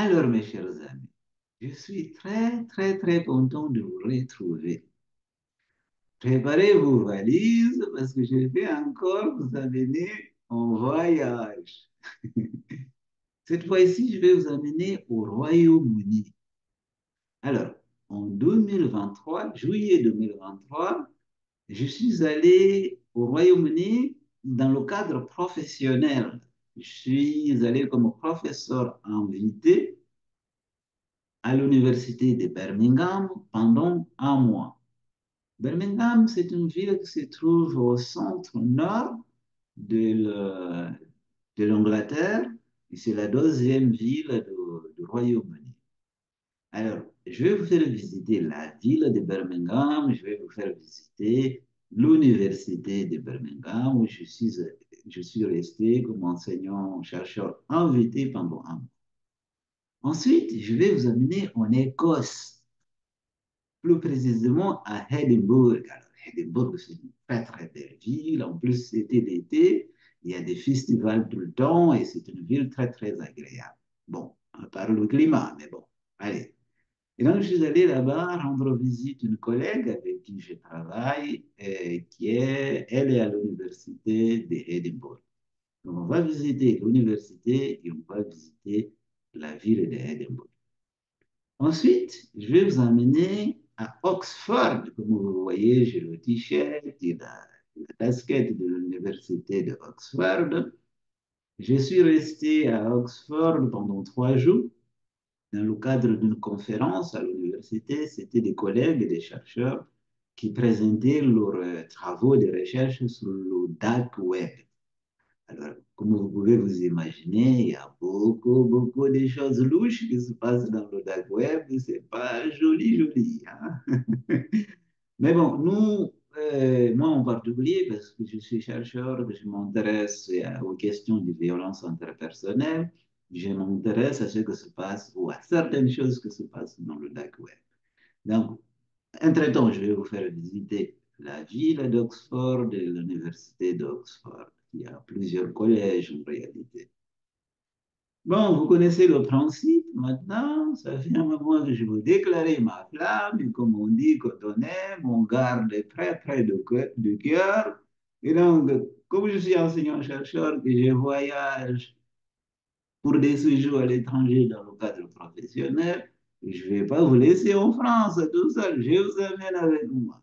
Alors, mes chers amis, je suis très, très, très content de vous retrouver. Préparez vos valises parce que je vais encore vous amener en voyage. Cette fois-ci, je vais vous amener au Royaume-Uni. Alors, en 2023, juillet 2023, je suis allé au Royaume-Uni dans le cadre professionnel. Je suis allé comme professeur invité à l'université de Birmingham pendant un mois. Birmingham, c'est une ville qui se trouve au centre nord de l'Angleterre et c'est la deuxième ville du Royaume-Uni. Alors, je vais vous faire visiter la ville de Birmingham, je vais vous faire visiter l'université de Birmingham où je suis resté comme enseignant-chercheur invité pendant un mois. Ensuite, je vais vous amener en Écosse, plus précisément à Édimbourg. Alors, Édimbourg, c'est une très très belle ville. En plus, c'était l'été. Il y a des festivals tout le temps et c'est une ville très très agréable. Bon, à part le climat, mais bon, allez. Et donc, je suis allé là-bas rendre visite à une collègue avec qui je travaille, elle est à l'université d'Édimbourg. Donc, on va visiter l'université et on va visiter la ville d'Édimbourg. Ensuite, je vais vous emmener à Oxford. Comme vous voyez, j'ai le t-shirt et la casquette de l'université de Oxford. Je suis resté à Oxford pendant 3 jours dans le cadre d'une conférence à l'université. C'était des collègues et des chercheurs qui présentaient leurs travaux de recherche sur le dark web. Alors, comme vous pouvez vous imaginer, il y a beaucoup, beaucoup de choses louches qui se passent dans le dark web. C'est pas joli, joli, hein? Mais bon, moi en particulier, parce que je suis chercheur, que je m'intéresse aux questions de violence interpersonnelle, je m'intéresse à ce que se passe ou à certaines choses qui se passent dans le dark web. Donc, entre-temps, je vais vous faire visiter la ville d'Oxford et l'université d'Oxford. Il y a plusieurs collèges en réalité. Bon, vous connaissez le principe maintenant. Ça fait un moment que je vous déclarais ma flamme. Et comme on dit, quand on aime, on garde très près du cœur. Et donc, comme je suis enseignant-chercheur, que je voyage pour des séjours à l'étranger dans le cadre professionnel, je ne vais pas vous laisser en France tout seul, je vous amène avec moi.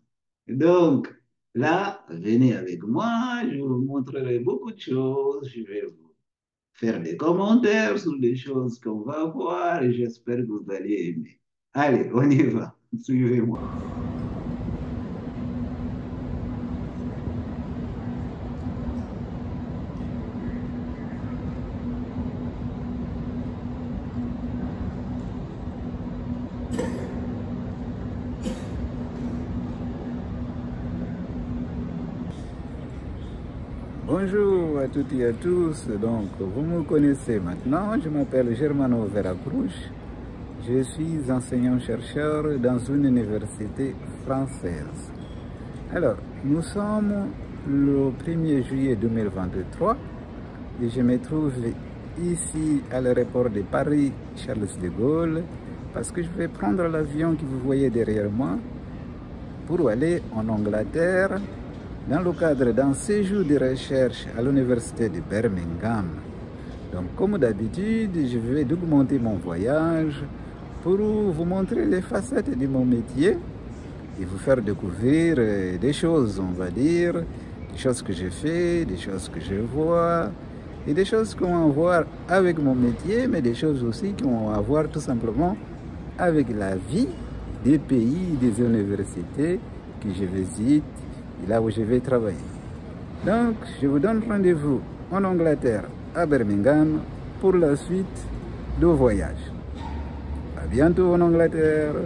Donc, là, venez avec moi, je vous montrerai beaucoup de choses, je vais vous faire des commentaires sur les choses qu'on va voir et j'espère que vous allez aimer. Allez, on y va, suivez-moi. Bonjour à toutes et à tous. Donc, vous me connaissez maintenant. Je m'appelle Germano Veracruz. Je suis enseignant-chercheur dans une université française. Alors, nous sommes le 1er juillet 2023 et je me trouve ici à l'aéroport de Paris-Charles de Gaulle parce que je vais prendre l'avion que vous voyez derrière moi pour aller en Angleterre dans le cadre d'un séjour de recherche à l'université de Birmingham. Donc, comme d'habitude, je vais documenter mon voyage pour vous montrer les facettes de mon métier et vous faire découvrir des choses, on va dire, des choses que j'ai fait, des choses que je vois et des choses qui ont à voir avec mon métier, mais des choses aussi qui ont à voir tout simplement avec la vie des pays, des universités que je visite et là où je vais travailler. Donc, je vous donne rendez-vous en Angleterre, à Birmingham, pour la suite du voyage. À bientôt en Angleterre.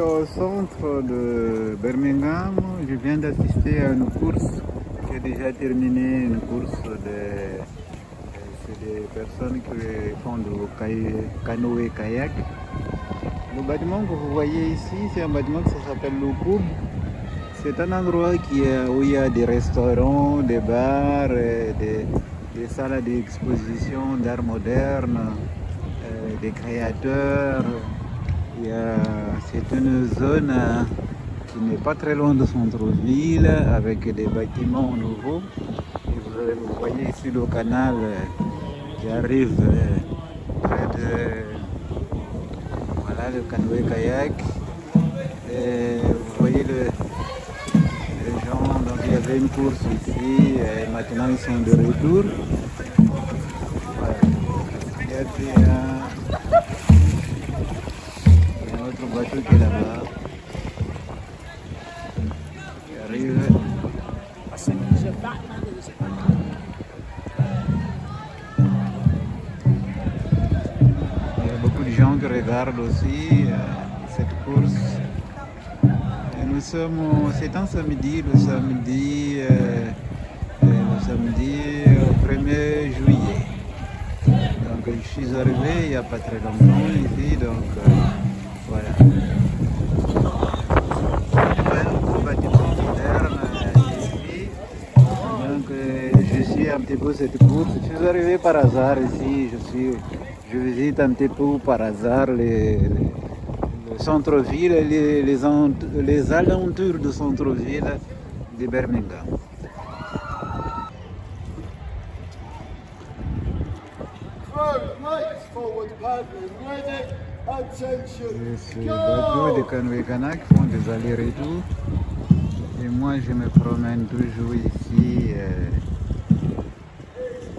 au centre de Birmingham. Je viens d'assister à une course qui est déjà terminée, une course c'est des personnes qui font du canoë-kayak. Le bâtiment que vous voyez ici, c'est un bâtiment qui s'appelle le Coub. C'est un endroit où il y a des restaurants, des bars, des salles d'exposition d'art moderne, des créateurs. C'est une zone qui n'est pas très loin de centre-ville avec des bâtiments nouveaux. Et vous voyez ici le canal qui arrive près de voilà, le canoë-kayak. Vous voyez les gens, donc il y avait une course ici et maintenant ils sont de retour. Voilà. Et puis, autre bateau qui est là-bas, qui arrive. Il y a beaucoup de gens qui regardent aussi cette course. Et nous sommes, c'est un samedi, le samedi 1er juillet. Donc je suis arrivé il n'y a pas très longtemps ici, donc voilà. Donc je suis un petit peu cette course. Je suis arrivé par hasard ici. Je visite un petit peu par hasard le centre-ville et les alentours du centre-ville de Birmingham. Ces bateaux de canoë-kayak font des allers-retours et moi je me promène toujours ici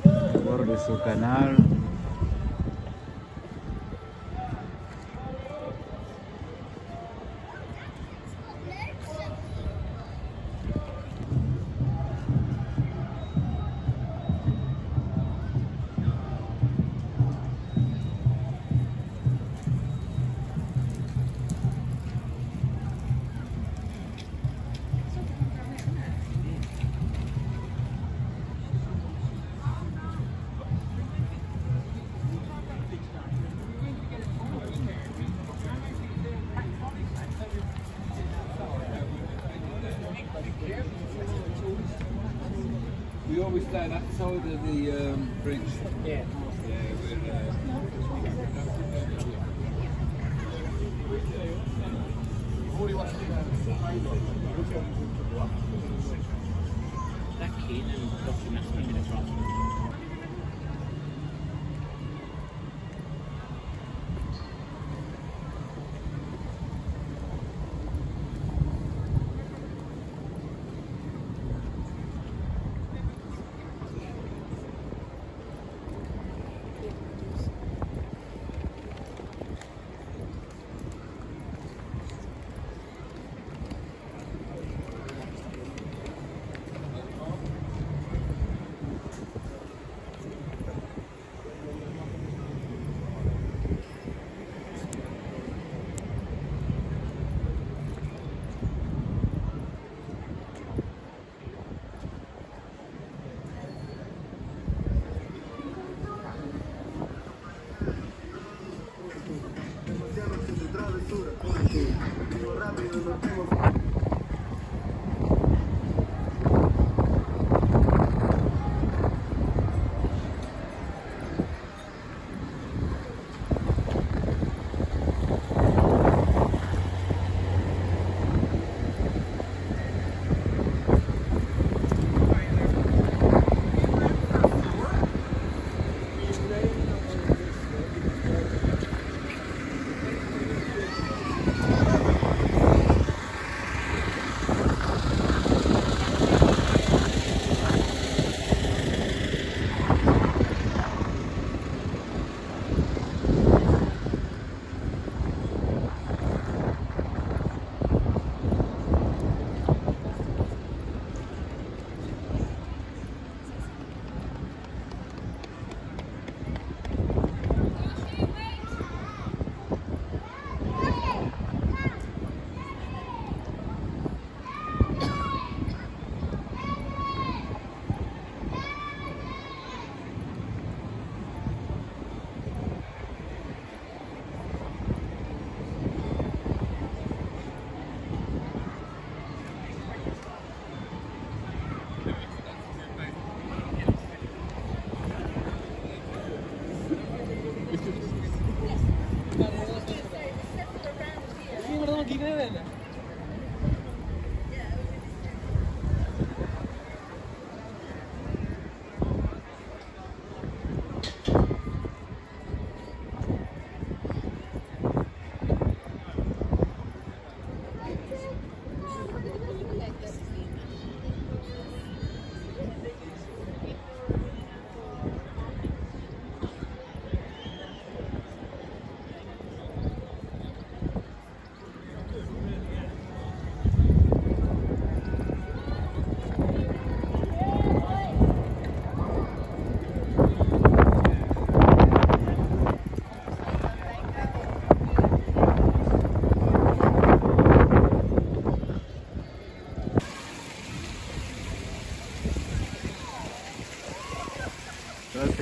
au bord de ce canal. We always stay that side of the bridge. Yeah. That kid and Dr. Massey in a transport.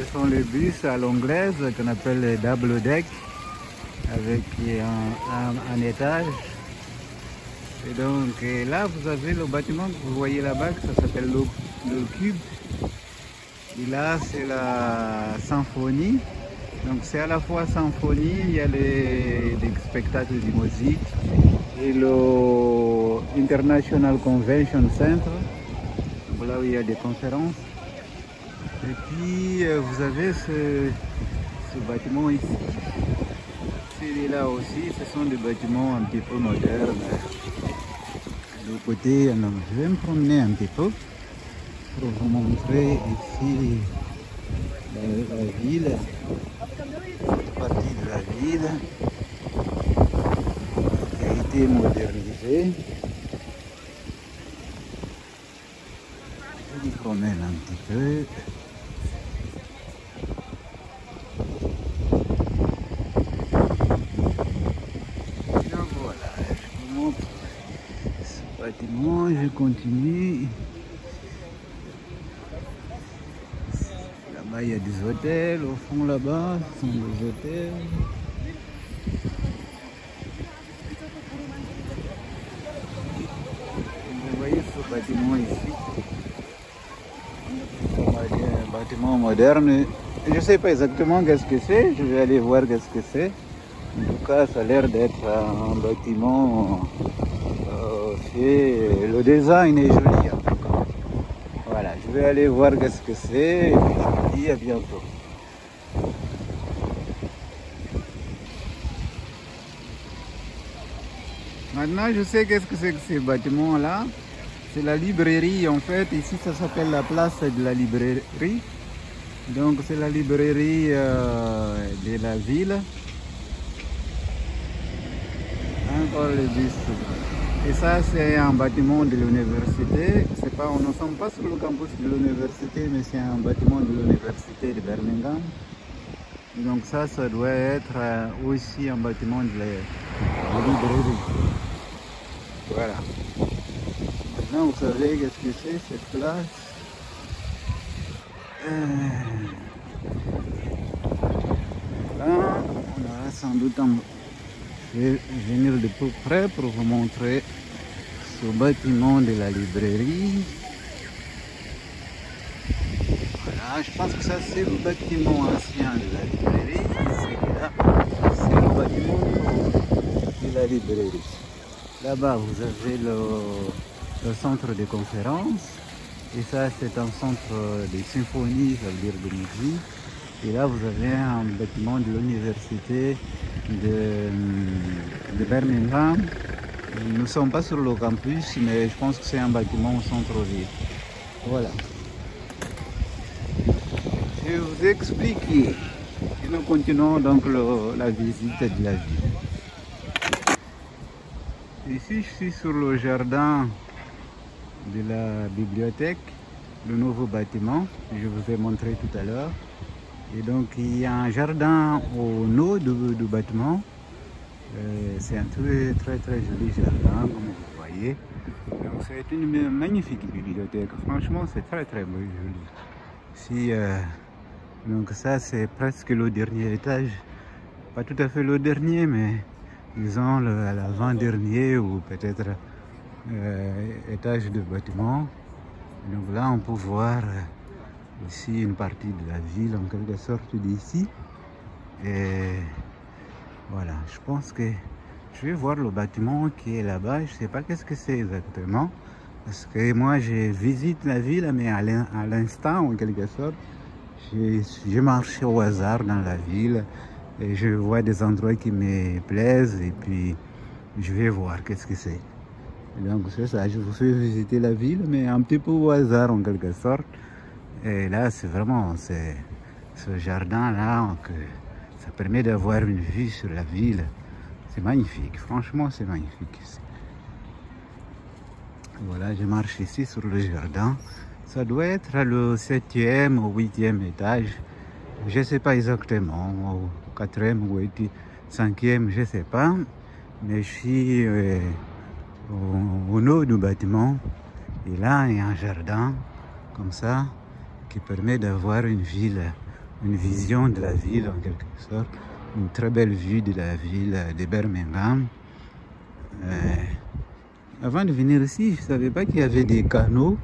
Ce sont les bus à l'anglaise qu'on appelle les double deck avec un étage. Et donc là vous avez le bâtiment que vous voyez là-bas, ça s'appelle le Cube. Et là c'est la symphonie. Donc c'est à la fois symphonie, il y a des spectacles de musique et le International Convention Center, donc là où il y a des conférences. Et puis vous avez ce bâtiment ici. Celui-là aussi, ce sont des bâtiments un petit peu modernes. De l'autre côté, alors, je vais me promener un petit peu pour vous montrer ici la ville, cette partie de la ville qui a été modernisée. Je me promène un petit peu. Donc voilà, je vous montre ce bâtiment, je continue. Là-bas, il y a des hôtels, au fond là-bas, ce sont des hôtels. Vous voyez ce bâtiment ici. Un bâtiment moderne. Je ne sais pas exactement qu'est-ce que c'est, je vais aller voir qu'est-ce que c'est. En tout cas, ça a l'air d'être un bâtiment fait. Le design est joli en tout cas. Voilà, je vais aller voir qu'est-ce que c'est et puis je vous dis à bientôt. Maintenant, je sais qu'est-ce que c'est que ces bâtiments-là. C'est la librairie en fait. Ici, ça s'appelle la place de la librairie. Donc, c'est la librairie de la ville. Encore le bus. Et ça, c'est un bâtiment de l'université. Nous ne sommes pas sur le campus de l'université, mais c'est un bâtiment de l'université de Birmingham. Donc ça doit être aussi un bâtiment de la librairie. Voilà. Maintenant, vous savez qu'est-ce que c'est cette place. Là, on aura sans doute je vais venir de peu près pour vous montrer ce bâtiment de la librairie. Voilà, je pense que ça c'est le bâtiment ancien de la librairie. Celui-là, c'est le bâtiment de la librairie. Là-bas, vous avez le centre de conférence. Et ça, c'est un centre de symphonie, ça veut dire de musique. Et là, vous avez un bâtiment de l'université de Birmingham. Nous ne sommes pas sur le campus, mais je pense que c'est un bâtiment au centre-ville. Voilà. Je vais vous expliquer. Et nous continuons donc la visite de la ville. Ici, je suis sur le jardin de la bibliothèque, le nouveau bâtiment que je vous ai montré tout à l'heure. Et donc il y a un jardin au nord du bâtiment. C'est un très joli jardin comme vous voyez. Donc c'est une magnifique bibliothèque. Franchement c'est très joli. Si, donc ça c'est presque le dernier étage. Pas tout à fait le dernier, mais disons l'avant-dernier ou peut-être étage de bâtiment. Donc là on peut voir ici une partie de la ville en quelque sorte d'ici. Et voilà, je pense que je vais voir le bâtiment qui est là-bas. Je ne sais pas qu'est-ce que c'est exactement. Parce que moi je visite la ville, mais à l'instant en quelque sorte. Je marche au hasard dans la ville et je vois des endroits qui me plaisent et puis je vais voir qu'est-ce que c'est. Donc c'est ça, je vous fais visiter la ville, mais un petit peu au hasard en quelque sorte. Et là, c'est vraiment ce jardin-là que ça permet d'avoir une vue sur la ville. C'est magnifique, franchement, c'est magnifique. Voilà, je marche ici sur le jardin. Ça doit être le 7e ou 8e étage. Je ne sais pas exactement, au 4e ou 5e, je ne sais pas. Mais je suis au nord du bâtiment. Et là, il y a un jardin comme ça qui permet d'avoir une ville une vision de la ville en quelque sorte, une très belle vue de la ville de Birmingham. Avant de venir ici, je ne savais pas qu'il y avait des canaux.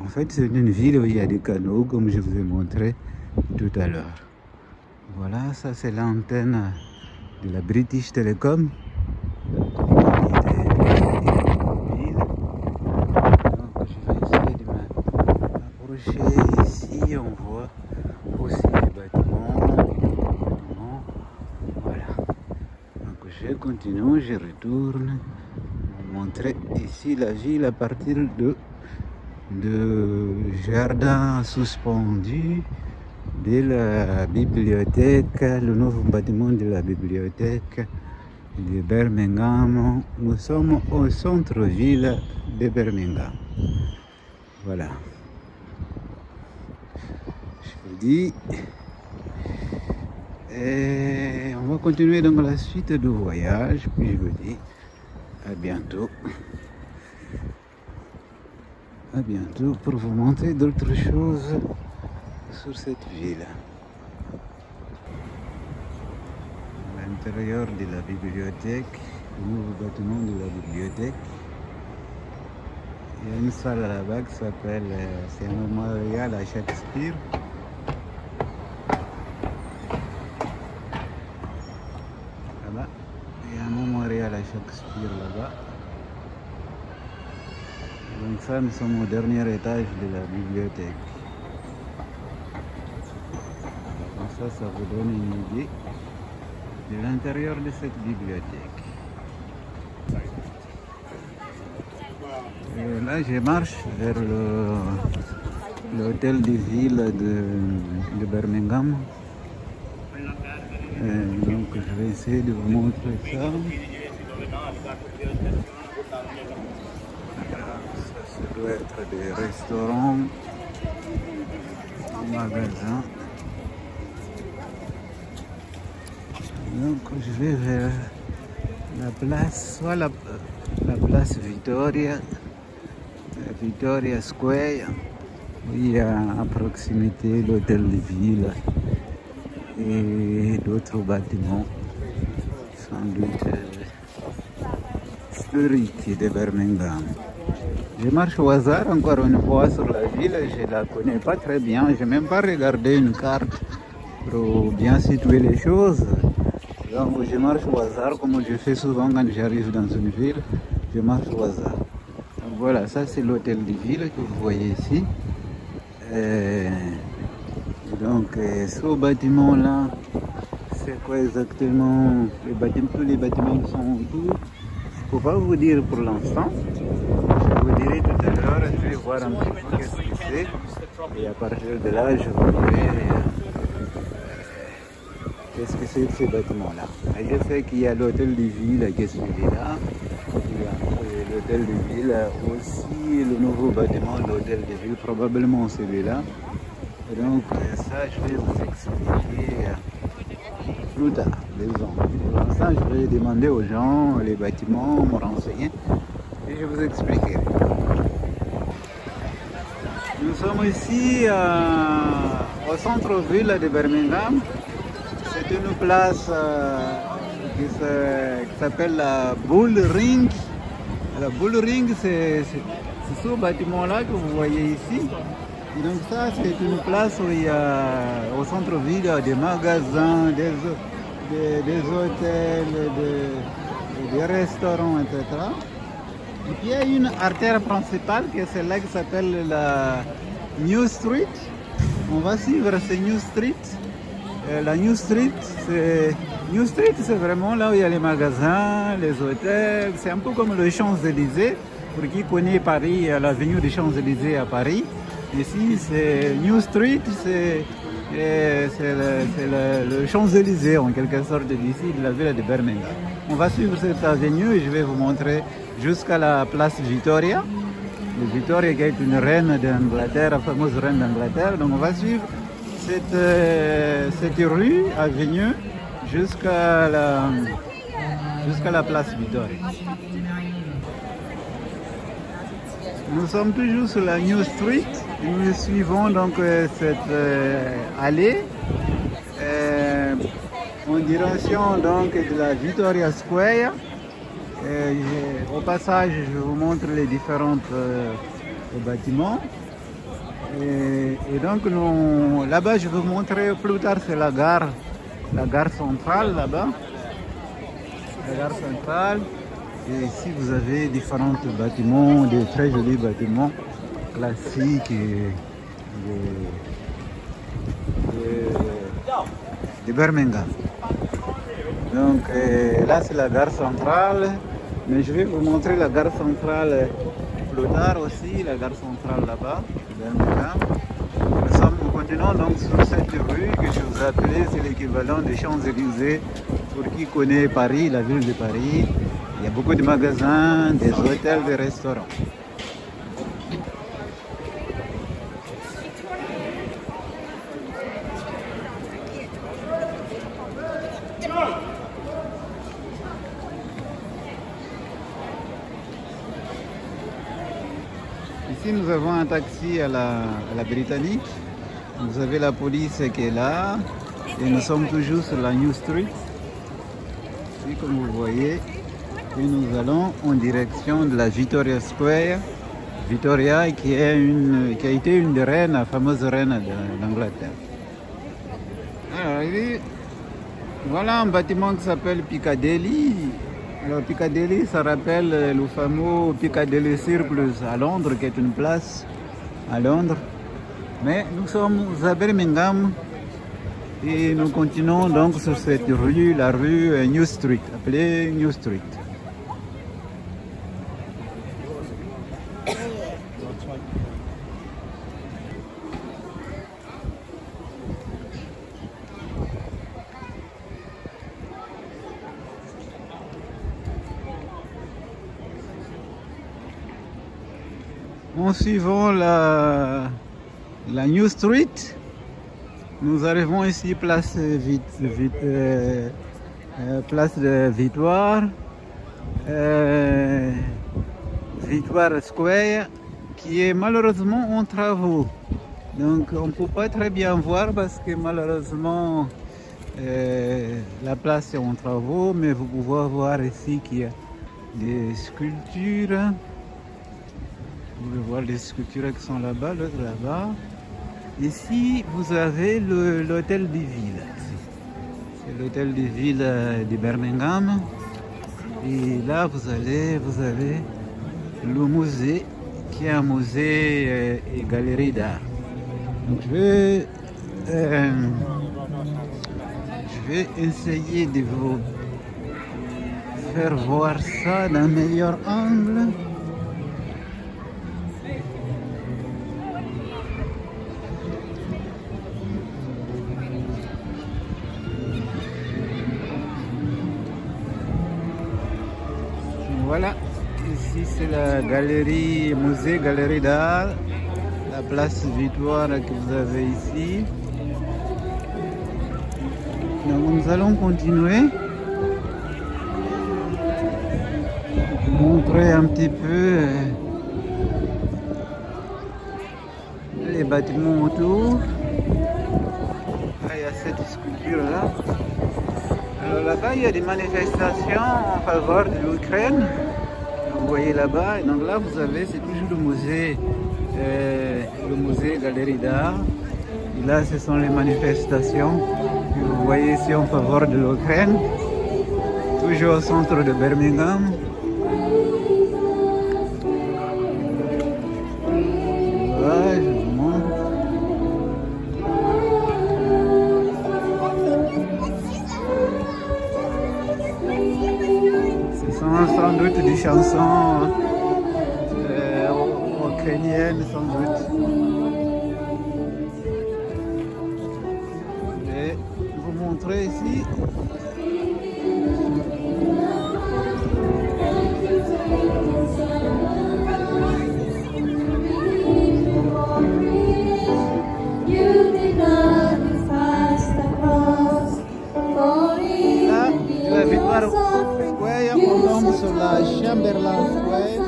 En fait, c'est une ville où il y a des canaux, comme je vous ai montré tout à l'heure. Voilà, ça c'est l'antenne de la British Telecom, la compagnie des villes. Donc je vais essayer de m'approcher ici, on voit aussi les bâtiments. Voilà. Donc je continue, je retourne vous montrer ici la ville à partir de jardin suspendu de la bibliothèque, le nouveau bâtiment de la bibliothèque de Birmingham. Nous sommes au centre-ville de Birmingham. Voilà. Je vous dis. Et on va continuer dans la suite du voyage. Puis je vous dis à bientôt. À bientôt pour vous montrer d'autres choses sur cette ville. À l'intérieur de la bibliothèque, le nouveau bâtiment de la bibliothèque, il y a une salle là-bas qui s'appelle, c'est un mémorial à Shakespeare. Là-bas, il y a un mémorial à Shakespeare là-bas. Donc ça, nous sommes au dernier étage de la bibliothèque. Comme ça vous donne une idée de l'intérieur de cette bibliothèque. Et là, je marche vers l'hôtel de ville de Birmingham. Et donc, je vais essayer de vous montrer ça. Ça doit être des restaurants, des magasins. Donc je vais vers la place, soit la place Victoria Square, où il y a à proximité l'hôtel de ville et d'autres bâtiments, sans doute historiques de Birmingham. Je marche au hasard encore une fois sur la ville, je ne la connais pas très bien, je n'ai même pas regardé une carte pour bien situer les choses. Donc je marche au hasard comme je fais souvent quand j'arrive dans une ville, je marche au hasard. Donc voilà, ça c'est l'hôtel de ville que vous voyez ici. Donc ce bâtiment là, c'est quoi exactement les bâtiments, tous les bâtiments qui sont autour? Je ne peux pas vous dire pour l'instant. Je vous dirai tout à l'heure, je vais voir un petit peu qu'est-ce que c'est. Et à partir de là, je vous dirai qu'est-ce que c'est ces bâtiments-là. Je sais qu'il y a l'hôtel de ville qui est celui-là. Il y a l'hôtel de ville aussi, le nouveau bâtiment de l'hôtel de ville, probablement celui-là. Et donc ça, je vais vous expliquer plus tard, disons. Pour l'instant, je vais demander aux gens les bâtiments, me renseigner et je vous expliquerai. Nous sommes ici au centre-ville de Birmingham. C'est une place qui s'appelle la Bull Ring. La Bull Ring, c'est ce bâtiment-là que vous voyez ici. Et donc ça, c'est une place où il y a au centre-ville des magasins, des hôtels, des restaurants, etc. Et puis il y a une artère principale qui est celle-là qui s'appelle la New Street. On va suivre cette New Street. La New Street, c'est vraiment là où il y a les magasins, les hôtels. C'est un peu comme le Champs-Élysées. Pour qui connaît Paris, l'avenue des Champs-Élysées à Paris. Ici, c'est New Street, c'est le Champs-Élysées en quelque sorte d'ici, de la ville de Birmingham. On va suivre cette avenue et je vais vous montrer jusqu'à la place Victoria. Victoria qui est une reine d'Angleterre, la fameuse reine d'Angleterre. Donc on va suivre cette rue, avenue, jusqu'à la place Victoria. Nous sommes toujours sur la New Street. Nous suivons donc cette allée en direction donc de la Victoria Square. Au passage, je vous montre les différents bâtiments. Et donc là-bas, je vais vous montrer plus tard, c'est la gare centrale là-bas. La gare centrale. Et ici, vous avez différents bâtiments, des très jolis bâtiments classiques de Birmingham. Donc là, c'est la gare centrale. Mais je vais vous montrer la gare centrale plus tard aussi, la gare centrale là-bas, Birmingham. Nous continuons donc sur cette rue que je vous appelais, c'est l'équivalent des Champs-Élysées. Pour qui connaît Paris, la ville de Paris, il y a beaucoup de magasins, des hôtels, des restaurants. Ici, nous avons un taxi à la britannique. Vous avez la police qui est là. Et nous sommes toujours sur la New Street. Ici, comme vous voyez. Et nous allons en direction de la Victoria Square. Victoria qui a été une des reines, la fameuse reine d'Angleterre. Alors, voilà un bâtiment qui s'appelle Piccadilly. Alors Piccadilly, ça rappelle le fameux Piccadilly Circus à Londres, qui est une place à Londres. Mais nous sommes à Birmingham et nous continuons donc sur cette rue, la rue New Street, appelée New Street. En suivant la New Street, nous arrivons ici place de Victoire, Victoire Square, qui est malheureusement en travaux. Donc on ne peut pas très bien voir parce que malheureusement la place est en travaux, mais vous pouvez voir ici qu'il y a des sculptures. Vous pouvez voir les sculptures qui sont là-bas, l'autre là-bas. Ici, vous avez l'hôtel de ville. C'est l'hôtel de ville de Birmingham. Et là, vous avez le musée, qui est un musée et galerie d'art. Donc, je vais essayer de vous faire voir ça d'un meilleur angle. Voilà, ici c'est la galerie, musée, galerie d'art, la place Victoire que vous avez ici. Donc nous allons continuer, montrer un petit peu les bâtiments autour. Là, il y a cette sculpture là. Alors là-bas, il y a des manifestations en faveur de l'Ukraine. Vous voyez là-bas. Et donc là, vous avez, c'est toujours le musée Galerie d'Art. Et là, ce sont les manifestations que vous voyez ici en faveur de l'Ukraine. Toujours au centre de Birmingham. Voilà, je vous montre. Sans doute des chansons ukrainiennes, sans doute. Je vais vous montrer ici. Là, la Victoire Square, on tombe sur la Chamberlain Square.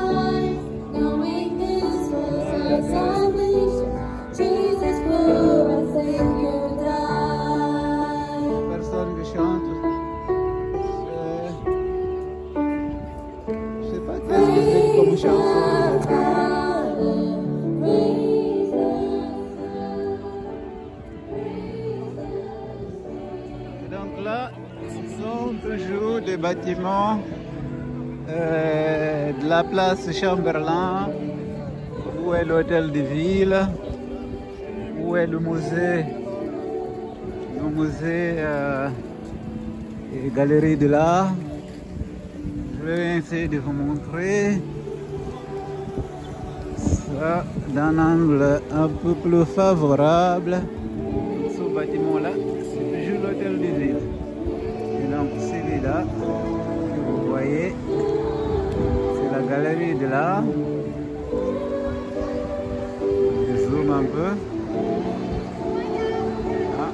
bâtiment de la place Chamberlain, où est l'hôtel de ville, où est le musée et galerie de l'art. Je vais essayer de vous montrer ça d'un angle un peu plus favorable. Ce bâtiment-là, c'est toujours l'hôtel de ville. Et donc celui-là, que vous voyez, c'est la galerie de l'art. Je zoome un peu. Ah.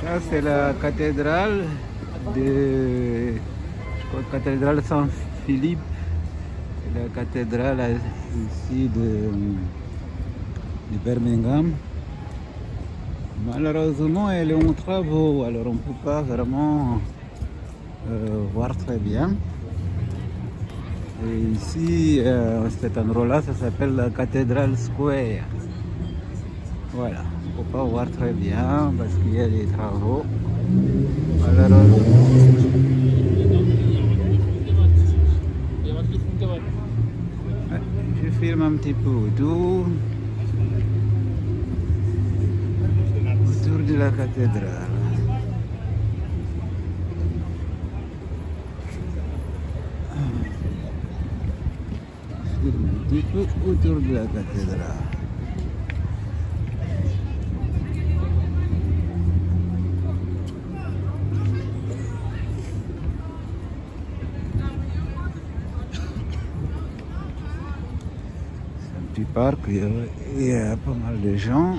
Ça c'est la cathédrale de, cathédrale Saint-Philippe, la cathédrale ici de Birmingham. Malheureusement elle est en travaux, alors on ne peut pas vraiment voir très bien. Et ici, cet endroit-là, ça s'appelle la cathédrale Square. Voilà. On ne peut pas voir très bien parce qu'il y a des travaux. Je filme un petit peu autour de la cathédrale. Je filme un petit peu autour de la cathédrale. Du parc, il y a pas mal de gens.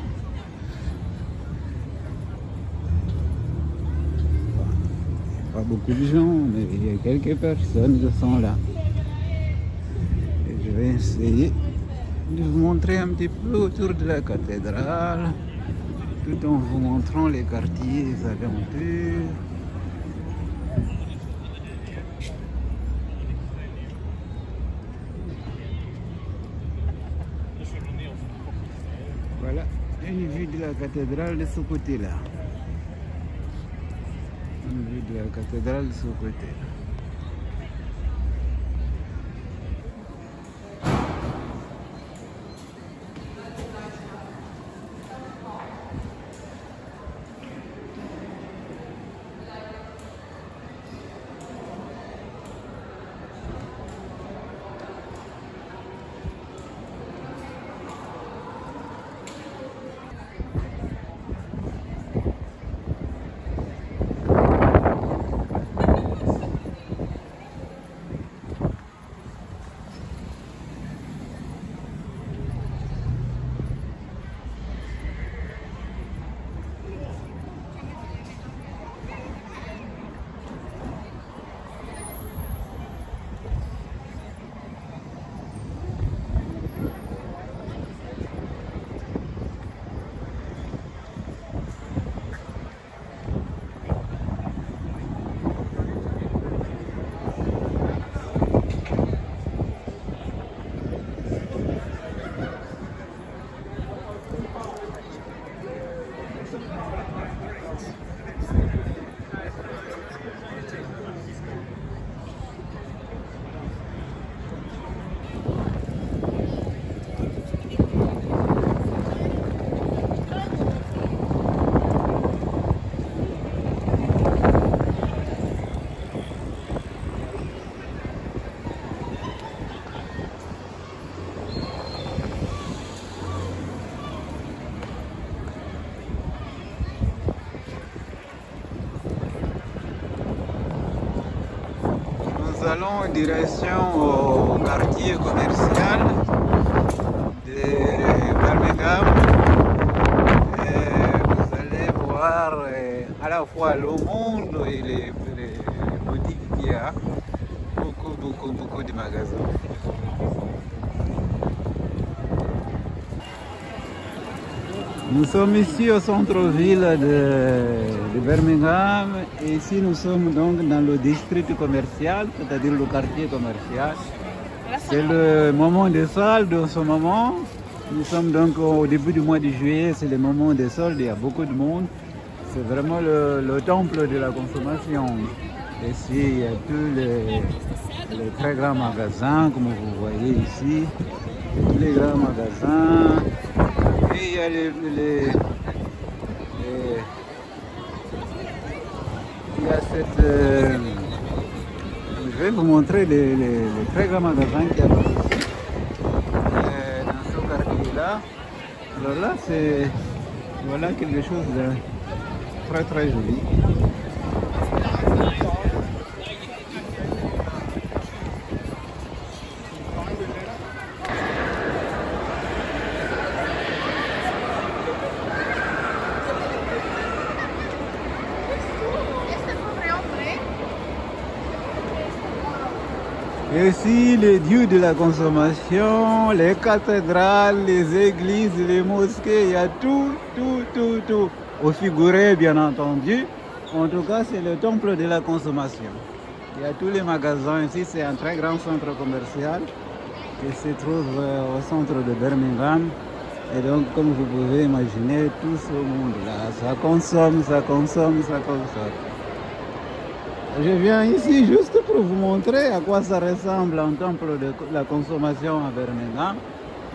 Pas beaucoup de gens, mais il y a quelques personnes qui sont là. Et je vais essayer de vous montrer un petit peu autour de la cathédrale, tout en vous montrant les quartiers, les aventures. Voilà, une vue de la cathédrale de ce côté-là. Une vue de la cathédrale de ce côté-là. allons en direction au quartier commercial de Birmingham. Vous allez voir à la fois le monde et les boutiques qu'il y a. Beaucoup de magasins. Nous sommes ici au centre-ville de Birmingham et ici nous sommes donc dans le district commercial, c'est-à-dire le quartier commercial. C'est le moment des soldes en ce moment. Nous sommes donc au début du mois de juillet, c'est le moment des soldes, il y a beaucoup de monde. C'est vraiment le temple de la consommation. Ici, il y a tous les très grands magasins, comme vous voyez ici. Tous les grands magasins. Et il y a il y a cette... je vais vous montrer les très grands magasins qu'il y a ici. Dans ce quartier-là. Alors là, c'est... Voilà quelque chose de très très joli. Et aussi les dieux de la consommation, les cathédrales, les églises, les mosquées, il y a tout. Au figuré bien entendu. En tout cas, c'est le temple de la consommation. Il y a tous les magasins ici, c'est un très grand centre commercial qui se trouve au centre de Birmingham. Et donc, comme vous pouvez imaginer, tout ce monde-là, ça consomme. Je viens ici juste pour vous montrer à quoi ça ressemble un temple de la consommation à Birmingham.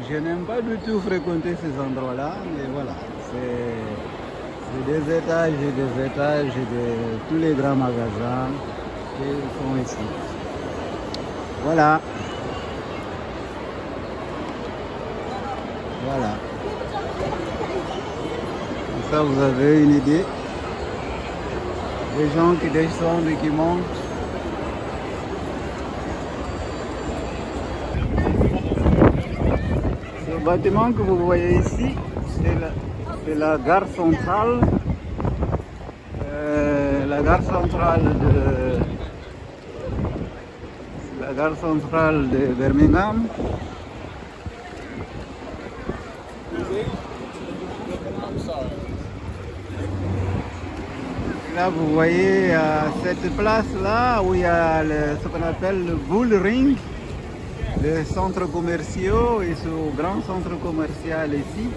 Je n'aime pas du tout fréquenter ces endroits-là, mais voilà, c'est des étages et des étages de tous les grands magasins qui sont ici. Voilà. Voilà. Comme ça, vous avez une idée. Les gens qui descendent et qui montent. Ce bâtiment que vous voyez ici, c'est la gare centrale. La gare centrale de Birmingham. Là, vous voyez cette place-là où il y a ce qu'on appelle le Bull Ring, les centres commerciaux et ce grand centre commercial ici,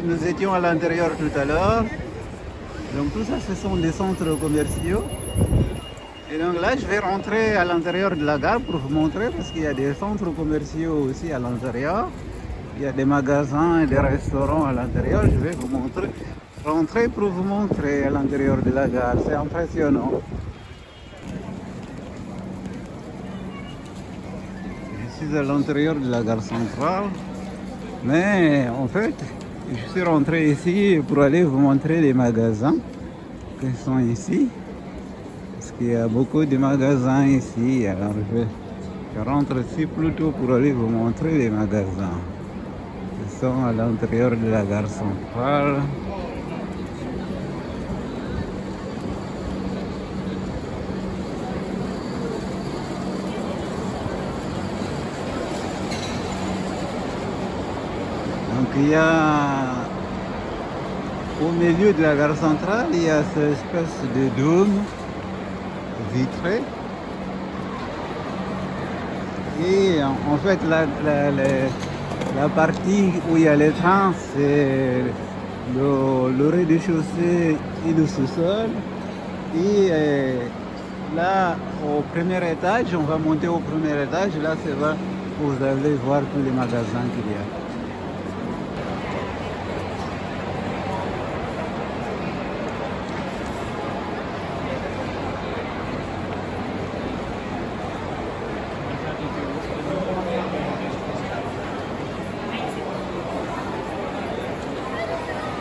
nous étions à l'intérieur tout à l'heure. Donc tout ça, ce sont des centres commerciaux. Et donc là, je vais rentrer à l'intérieur de la gare pour vous montrer, parce qu'il y a des centres commerciaux aussi à l'intérieur. Il y a des magasins et des restaurants à l'intérieur. Je vais vous montrer. Rentrer pour vous montrer à l'intérieur de la gare, c'est impressionnant. Je suis à l'intérieur de la gare centrale, mais en fait, je suis rentré ici pour aller vous montrer les magasins qui sont ici, parce qu'il y a beaucoup de magasins ici. Alors je rentre ici plutôt pour aller vous montrer les magasins qui sont à l'intérieur de la gare centrale. Donc il y a au milieu de la gare centrale, il y a cette espèce de dôme vitré. Et en fait la partie où il y a les trains, c'est le rez-de-chaussée et le sous-sol. Et là, au premier étage, on va monter au premier étage. Là, c'est là où vous allez voir tous les magasins qu'il y a.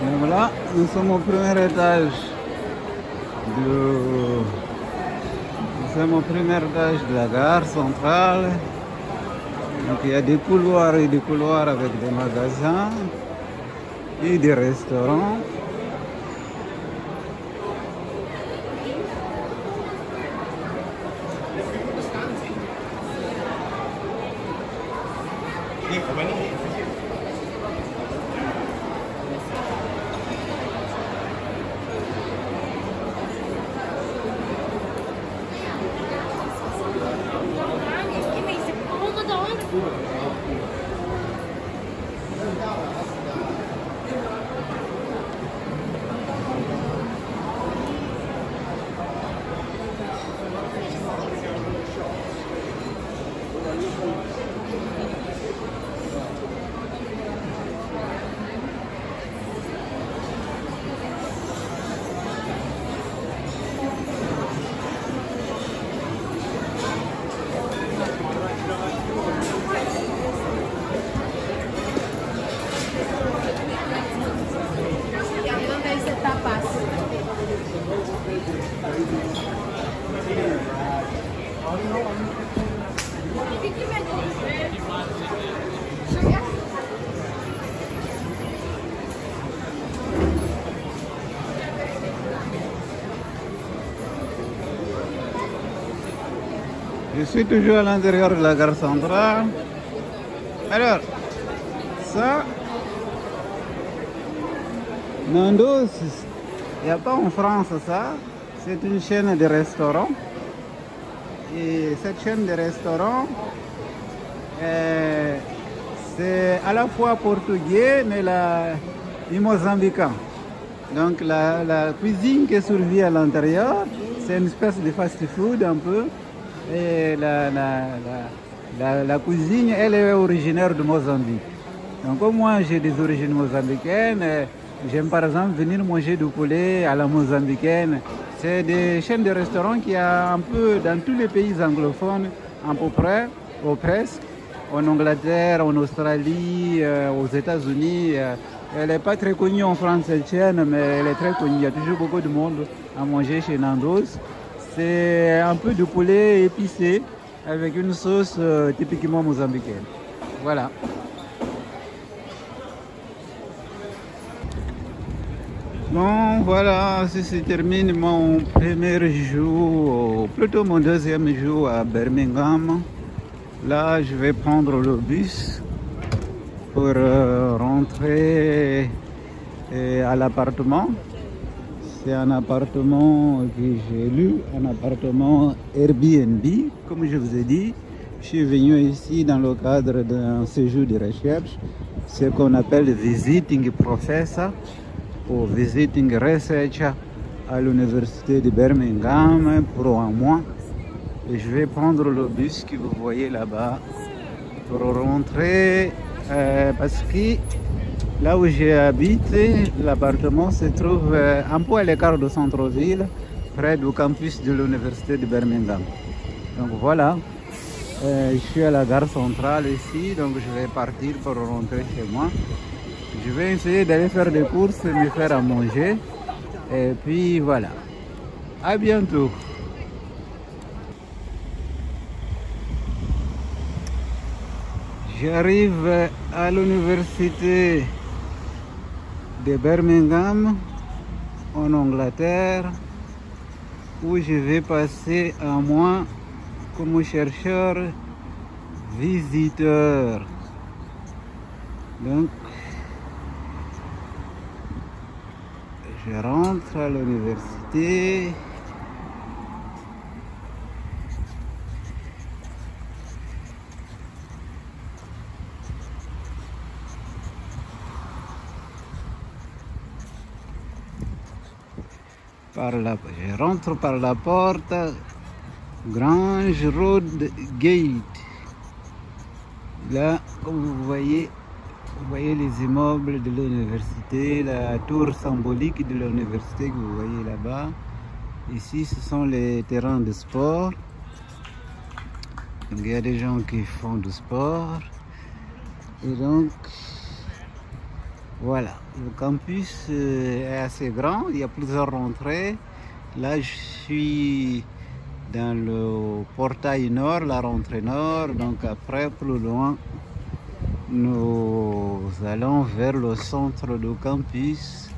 Et voilà, nous sommes au premier étage sommes au premier étage de la gare centrale. Donc il y a des couloirs et des couloirs avec des magasins et des restaurants. Je suis toujours à l'intérieur de la gare centrale. Alors, ça, Nandos, il n'y a pas en France ça. C'est une chaîne de restaurants. Et cette chaîne de restaurants, c'est à la fois portugais, mais et mozambicain. Donc la cuisine qui survit à l'intérieur, c'est une espèce de fast-food un peu. Et la cuisine, elle est originaire de Mozambique. Donc comme moi j'ai des origines mozambicaines, j'aime par exemple venir manger du poulet à la mozambicaine. C'est des chaînes de restaurants qu'il y a un peu dans tous les pays anglophones, à peu près, ou presque. En Angleterre, en Australie, aux États-Unis. Elle n'est pas très connue en France cette chaîne, mais elle est très connue. Il y a toujours beaucoup de monde à manger chez Nandos. C'est un peu de poulet épicé avec une sauce typiquement mozambicaine. Voilà. Bon, voilà, si se termine mon premier jour, plutôt mon deuxième jour à Birmingham. Là, je vais prendre le bus pour rentrer à l'appartement. C'est un appartement que j'ai lu, un appartement Airbnb, comme je vous ai dit. Je suis venu ici dans le cadre d'un séjour de recherche, ce qu'on appelle Visiting Professor ou Visiting Researcher à l'université de Birmingham pour un mois. Et je vais prendre le bus que vous voyez là-bas pour rentrer parce que là où j'habite, l'appartement se trouve un peu à l'écart de centre-ville, près du campus de l'université de Birmingham. Donc voilà, je suis à la gare centrale ici, donc je vais partir pour rentrer chez moi. Je vais essayer d'aller faire des courses, me faire à manger, et puis voilà. À bientôt. J'arrive à l'université de Birmingham en Angleterre où je vais passer un mois comme chercheur visiteur. Donc je rentre à l'université. Je rentre par la porte Grange Road Gate. Là, comme vous voyez les immeubles de l'université, la tour symbolique de l'université que vous voyez là-bas. Ici, ce sont les terrains de sport. Donc, il y a des gens qui font du sport. Et donc, voilà, le campus est assez grand, il y a plusieurs entrées. Là, je suis dans le portail nord, la rentrée nord. Donc après, plus loin, nous allons vers le centre du campus.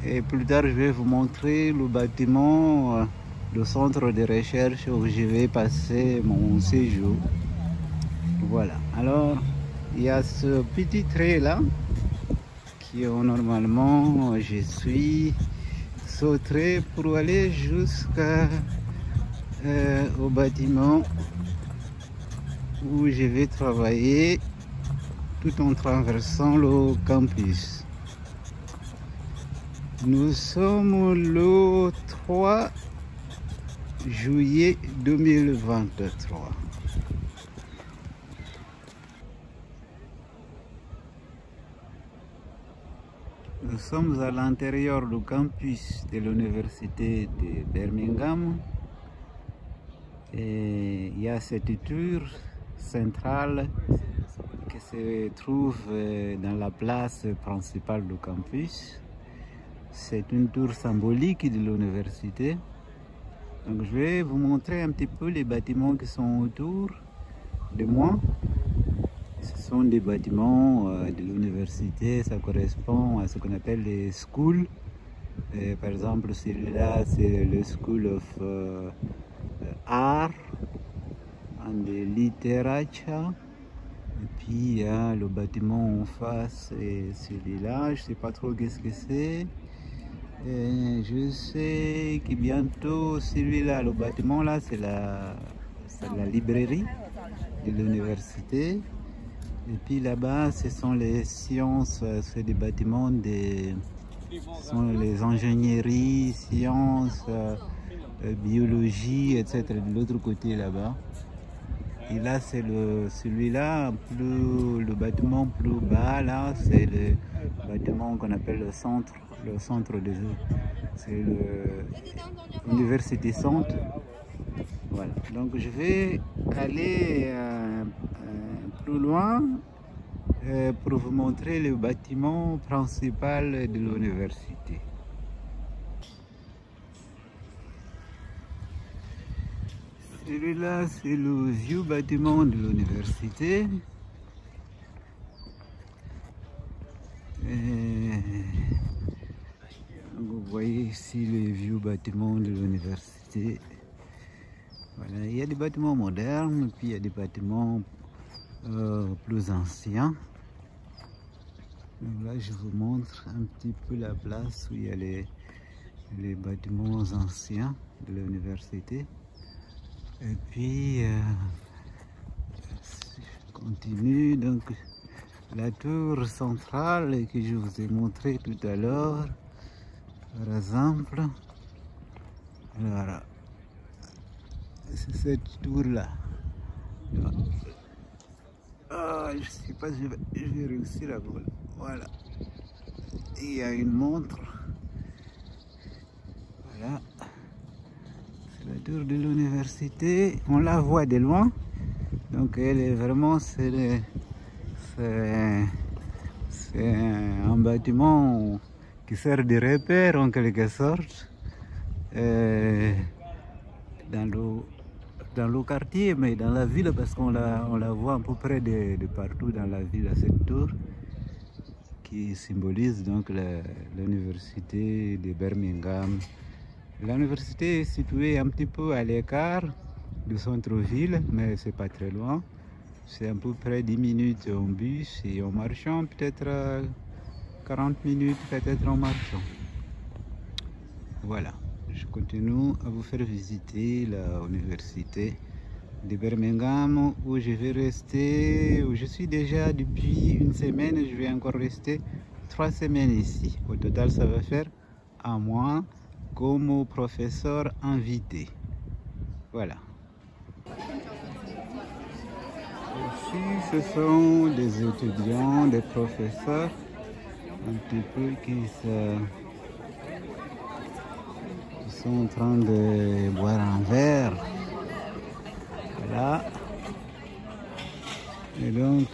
Et plus tard, je vais vous montrer le bâtiment du centre de recherche où je vais passer mon séjour. Voilà. Alors, il y a ce petit trait là qui normalement je suis sauté pour aller jusqu'à au bâtiment où je vais travailler tout en traversant le campus. Nous sommes le 3 juillet 2023. Nous sommes à l'intérieur du campus de l'université de Birmingham. Et il y a cette tour centrale qui se trouve dans la place principale du campus. C'est une tour symbolique de l'université. Donc je vais vous montrer un petit peu les bâtiments qui sont autour de moi. Ce sont des bâtiments de l'université, ça correspond à ce qu'on appelle les schools. Par exemple, celui-là, c'est le School of Art and Literature. Et puis il y a le bâtiment en face, et celui-là, je ne sais pas trop qu'est-ce que c'est. Je sais que bientôt, celui-là, le bâtiment là, c'est la librairie de l'université. Et puis là-bas, ce sont les sciences, c'est des bâtiments ce sont les ingénieries, sciences, biologie, etc. De l'autre côté là-bas. Et là, c'est celui-là, le bâtiment plus bas, là, c'est le bâtiment qu'on appelle le centre des eaux. C'est l'université centre. Voilà. Donc, je vais aller plus loin pour vous montrer le bâtiment principal de l'université. Celui-là, c'est le vieux bâtiment de l'université. Vous voyez ici le vieux bâtiment de l'université. Voilà, il y a des bâtiments modernes, puis il y a des bâtiments plus anciens. Donc là, je vous montre un petit peu la place où il y a les bâtiments anciens de l'université. Et puis, je continue. Donc, la tour centrale que je vous ai montré tout à l'heure, par exemple, voilà, c'est cette tour-là. Ah, je ne sais pas si je vais réussir à voler. Voilà. Il y a une montre. Voilà. C'est la tour de l'université. On la voit de loin. Donc elle est vraiment, c'est un bâtiment qui sert de repère en quelque sorte dans le quartier, mais dans la ville, parce qu'on la voit à peu près de partout dans la ville, à cette tour qui symbolise donc l'université de Birmingham. L'université est située un petit peu à l'écart du centre-ville, mais c'est pas très loin. C'est à peu près 10 minutes en bus et en marchant, peut-être 40 minutes peut-être en marchant. Voilà, je continue à vous faire visiter l'université de Birmingham où je vais rester, où je suis déjà depuis une semaine, je vais encore rester 3 semaines ici. Au total, ça va faire un mois comme professeur invité. Voilà. Ici, ce sont des étudiants, des professeurs, un petit peu qui sont en train de boire un verre. Voilà. Et donc,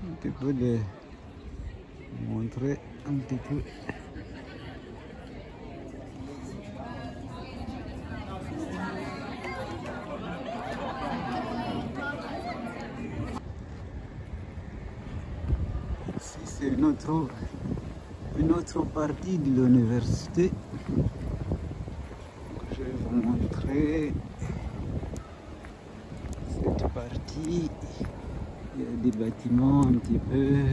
un petit peu de montrer un petit peu. Ici, c'est une autre partie de l'université. Je vais vous montrer cette partie. Il y a des bâtiments un petit peu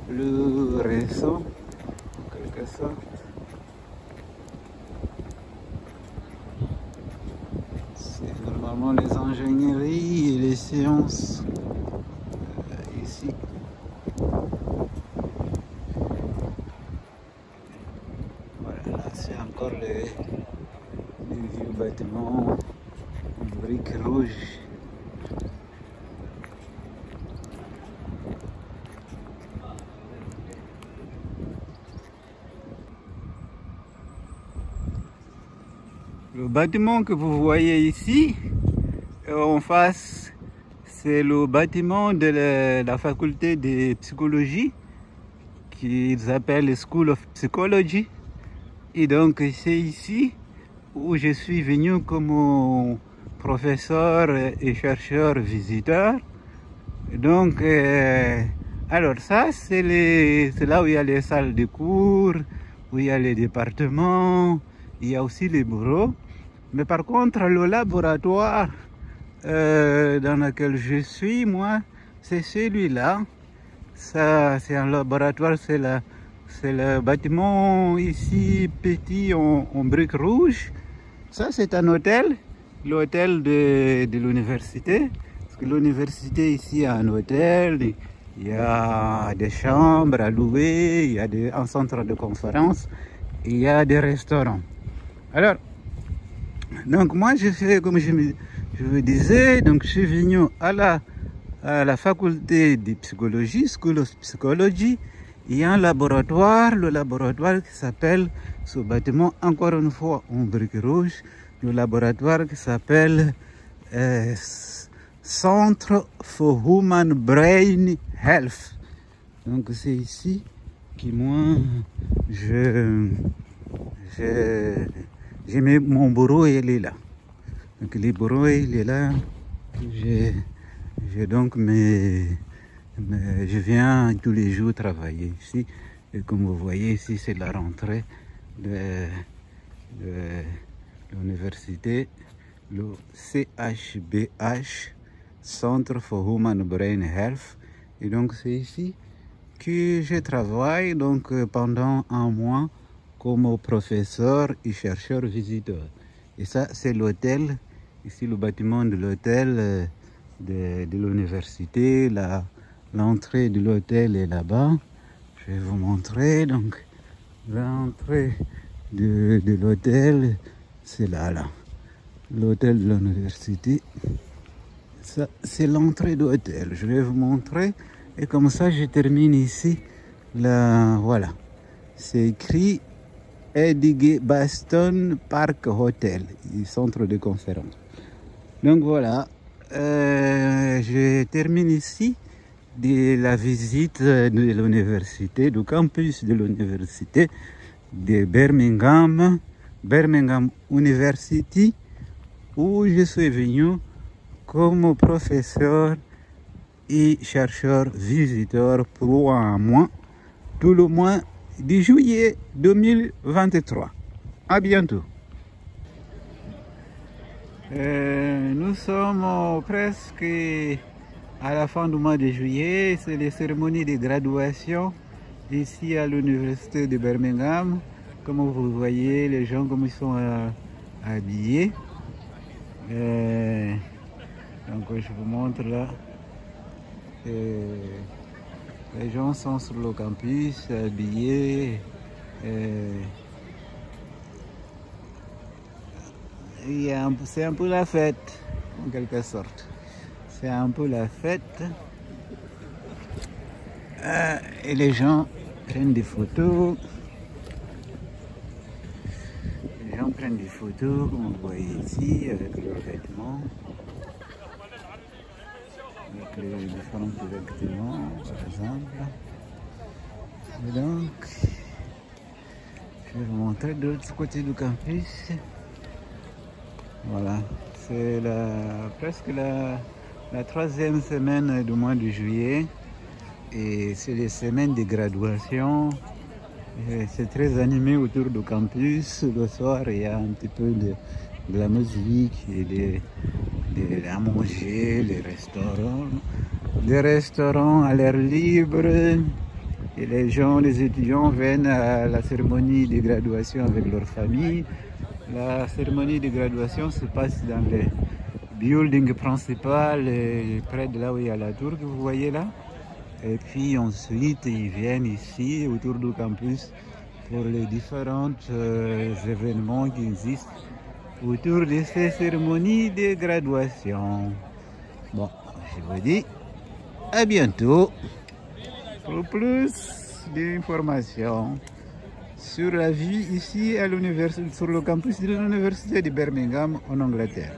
plus récents, en quelque sorte. C'est normalement les ingénieries et les sciences ici. Voilà, là c'est encore les vieux bâtiments en briques rouges. Le bâtiment que vous voyez ici, en face, c'est le bâtiment de la faculté de psychologie qu'ils appellent School of Psychology. Et donc c'est ici où je suis venu comme professeur et chercheur visiteur. Donc, alors ça, c'est là où il y a les salles de cours, où il y a les départements, il y a aussi les bureaux. Mais par contre, le laboratoire dans lequel je suis, moi, c'est celui-là. Ça, c'est un laboratoire, c'est le bâtiment ici, petit, en briques rouges. Ça, c'est un hôtel, l'hôtel de l'université. Parce que l'université ici a un hôtel, il y a des chambres à louer, il y a un centre de conférence, il y a des restaurants. Alors, donc moi, je fais comme je vous disais, donc je suis venu à la faculté de psychologie, School of Psychology. Il y a un laboratoire, le laboratoire qui s'appelle, ce bâtiment, encore une fois en briques rouges, le laboratoire qui s'appelle Centre for Human Brain Health. Donc c'est ici que moi, j'ai mis mon bureau et il est là. Donc le bureau il est là. J'ai donc je viens tous les jours travailler ici. Et comme vous voyez ici, c'est la rentrée de l'université, le CHBH, Centre for Human Brain Health. Et donc c'est ici que je travaille donc pendant un mois comme professeur et chercheur visiteur. Et ça, c'est l'hôtel, ici le bâtiment de l'hôtel de l'université. L'entrée de l'hôtel est là-bas. Je vais vous montrer. Donc, l'entrée de l'hôtel, c'est là. L'hôtel de l'université. Ça, c'est l'entrée de l'hôtel. Je vais vous montrer. Et comme ça, je termine ici. Voilà. C'est écrit Edgbaston Park Hotel, centre de conférence. Donc voilà, je termine ici de la visite de l'université, du campus de l'université de Birmingham University, où je suis venu comme professeur et chercheur visiteur pour un mois, tout le mois de juillet 2023. À bientôt. Nous sommes presque à la fin du mois de juillet. C'est les cérémonies de graduation ici à l'université de Birmingham. Comme vous voyez, les gens comme ils sont habillés. Donc je vous montre là. Les gens sont sur le campus habillés. C'est un peu la fête, en quelque sorte. C'est un peu la fête. Et les gens prennent des photos. Les gens prennent des photos, comme vous voyez ici, avec leurs vêtements. Avec les différents vêtements, par exemple. Et donc, je vais vous montrer de l'autre côté du campus. Voilà, c'est presque la troisième semaine du mois de juillet. Et c'est les semaines de graduation. C'est très animé autour du campus. Le soir, il y a un petit peu de la musique et à manger, les restaurants. Des restaurants à l'air libre. Et les étudiants viennent à la cérémonie de graduation avec leur famille. La cérémonie de graduation se passe dans le building principal, près de là où il y a la tour que vous voyez là. Et puis ensuite, ils viennent ici, autour du campus, pour les différents événements qui existent autour de ces cérémonies de graduation. Bon, je vous dis à bientôt pour plus d'informations sur la vie ici à l'université, sur le campus de l'université de Birmingham en Angleterre.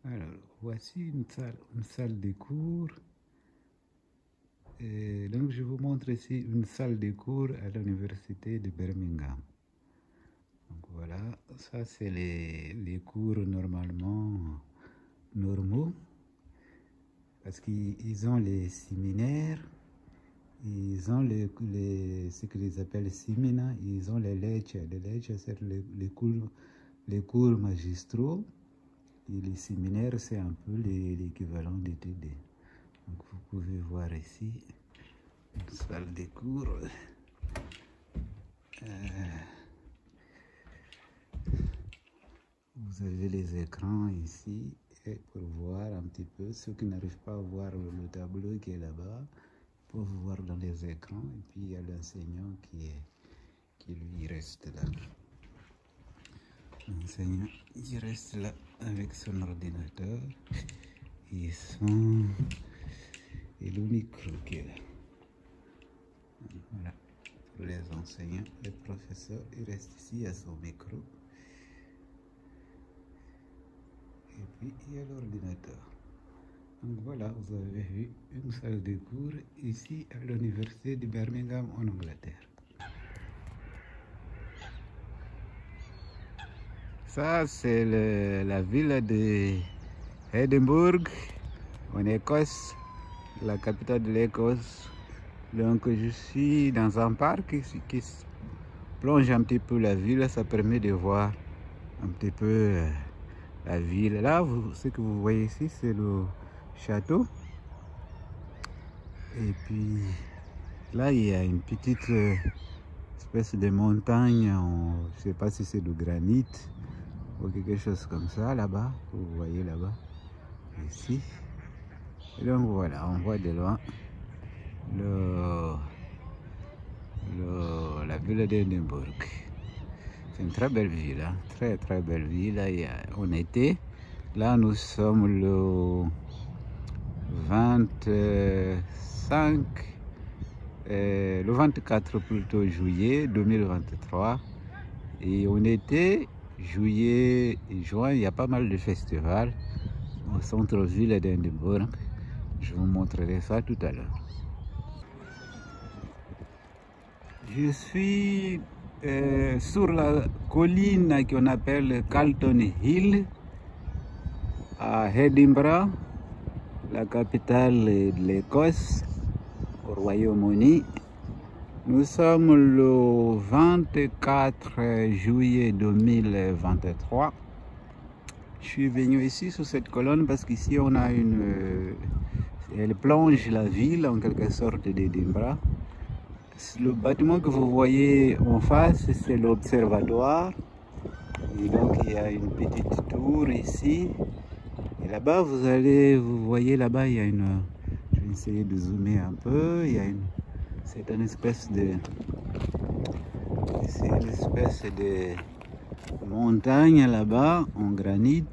Alors, voici une salle de cours. Et donc, je vous montre ici une salle de cours à l'université de Birmingham. Donc voilà, ça c'est les cours normalement normaux. Parce qu'ils ont les séminaires, ils ont ce qu'ils appellent séminaires, ils ont les lectures. Les lectures, c'est les cours magistraux. Et les séminaires, c'est un peu l'équivalent des TD. Donc vous pouvez voir ici une salle de cours. Vous avez les écrans ici et pour voir un petit peu. Ceux qui n'arrivent pas à voir le tableau qui est là-bas peuvent voir dans les écrans. Et puis il y a l'enseignant qui lui reste là. L'enseignant, il reste là avec son ordinateur et le micro qui est là. Voilà, pour les enseignants, les professeurs, il reste ici à son micro. Et puis il y a l'ordinateur. Donc voilà, vous avez vu une salle de cours ici à l'université de Birmingham en Angleterre. Ça, c'est la ville de Édimbourg, en Écosse, la capitale de l'Écosse. Donc, je suis dans un parc qui plonge un petit peu la ville. Ça permet de voir un petit peu la ville. Là, ce que vous voyez ici, c'est le château. Et puis, là, il y a une petite espèce de montagne. Je ne sais pas si c'est du granit ou quelque chose comme ça là-bas, vous voyez là-bas, ici. Et donc voilà, on voit de loin la ville d'Édimbourg. C'est une très belle ville, hein? Très très belle ville. En été, là nous sommes le 24 plutôt juillet 2023. Et en été, juillet et juin, il y a pas mal de festivals au centre-ville d'Édimbourg. Je vous montrerai ça tout à l'heure. Je suis sur la colline qu'on appelle Calton Hill à Édimbourg, la capitale de l'Écosse, au Royaume-Uni. Nous sommes le 24 juillet 2023. Je suis venu ici sur cette colonne parce qu'ici on a elle plonge la ville en quelque sorte d'Édimbourg. Le bâtiment que vous voyez en face, c'est l'observatoire. Et donc il y a une petite tour ici. Et là-bas, vous voyez là-bas, il y a une... Je vais essayer de zoomer un peu. C'est une espèce de montagne là-bas en granit.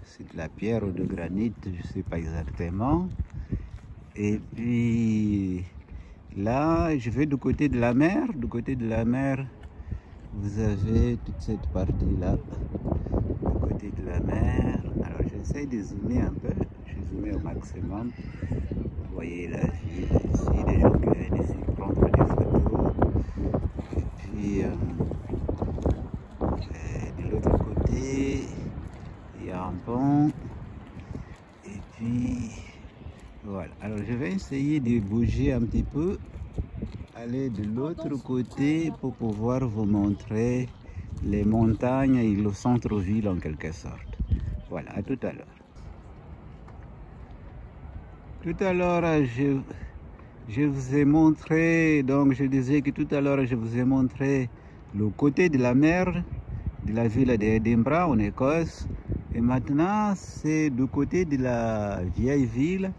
C'est la pierre ou de granit, je ne sais pas exactement. Et puis là, je vais du côté de la mer. Du côté de la mer, vous avez toute cette partie-là, du côté de la mer. Alors j'essaie de zoomer un peu, je vais zoomer au maximum. Vous voyez la ville ici, des gens qui viennent ici prendre des photos. Et puis de l'autre côté, il y a un pont. Et puis voilà. Alors je vais essayer de bouger un petit peu, aller de l'autre côté pour pouvoir vous montrer les montagnes et le centre-ville en quelque sorte. Voilà, à tout à l'heure. Tout à l'heure, je vous ai montré, donc je disais que tout à l'heure, je vous ai montré le côté de la mer de la ville d'Edinburgh en Écosse. Et maintenant, c'est du côté de la vieille ville.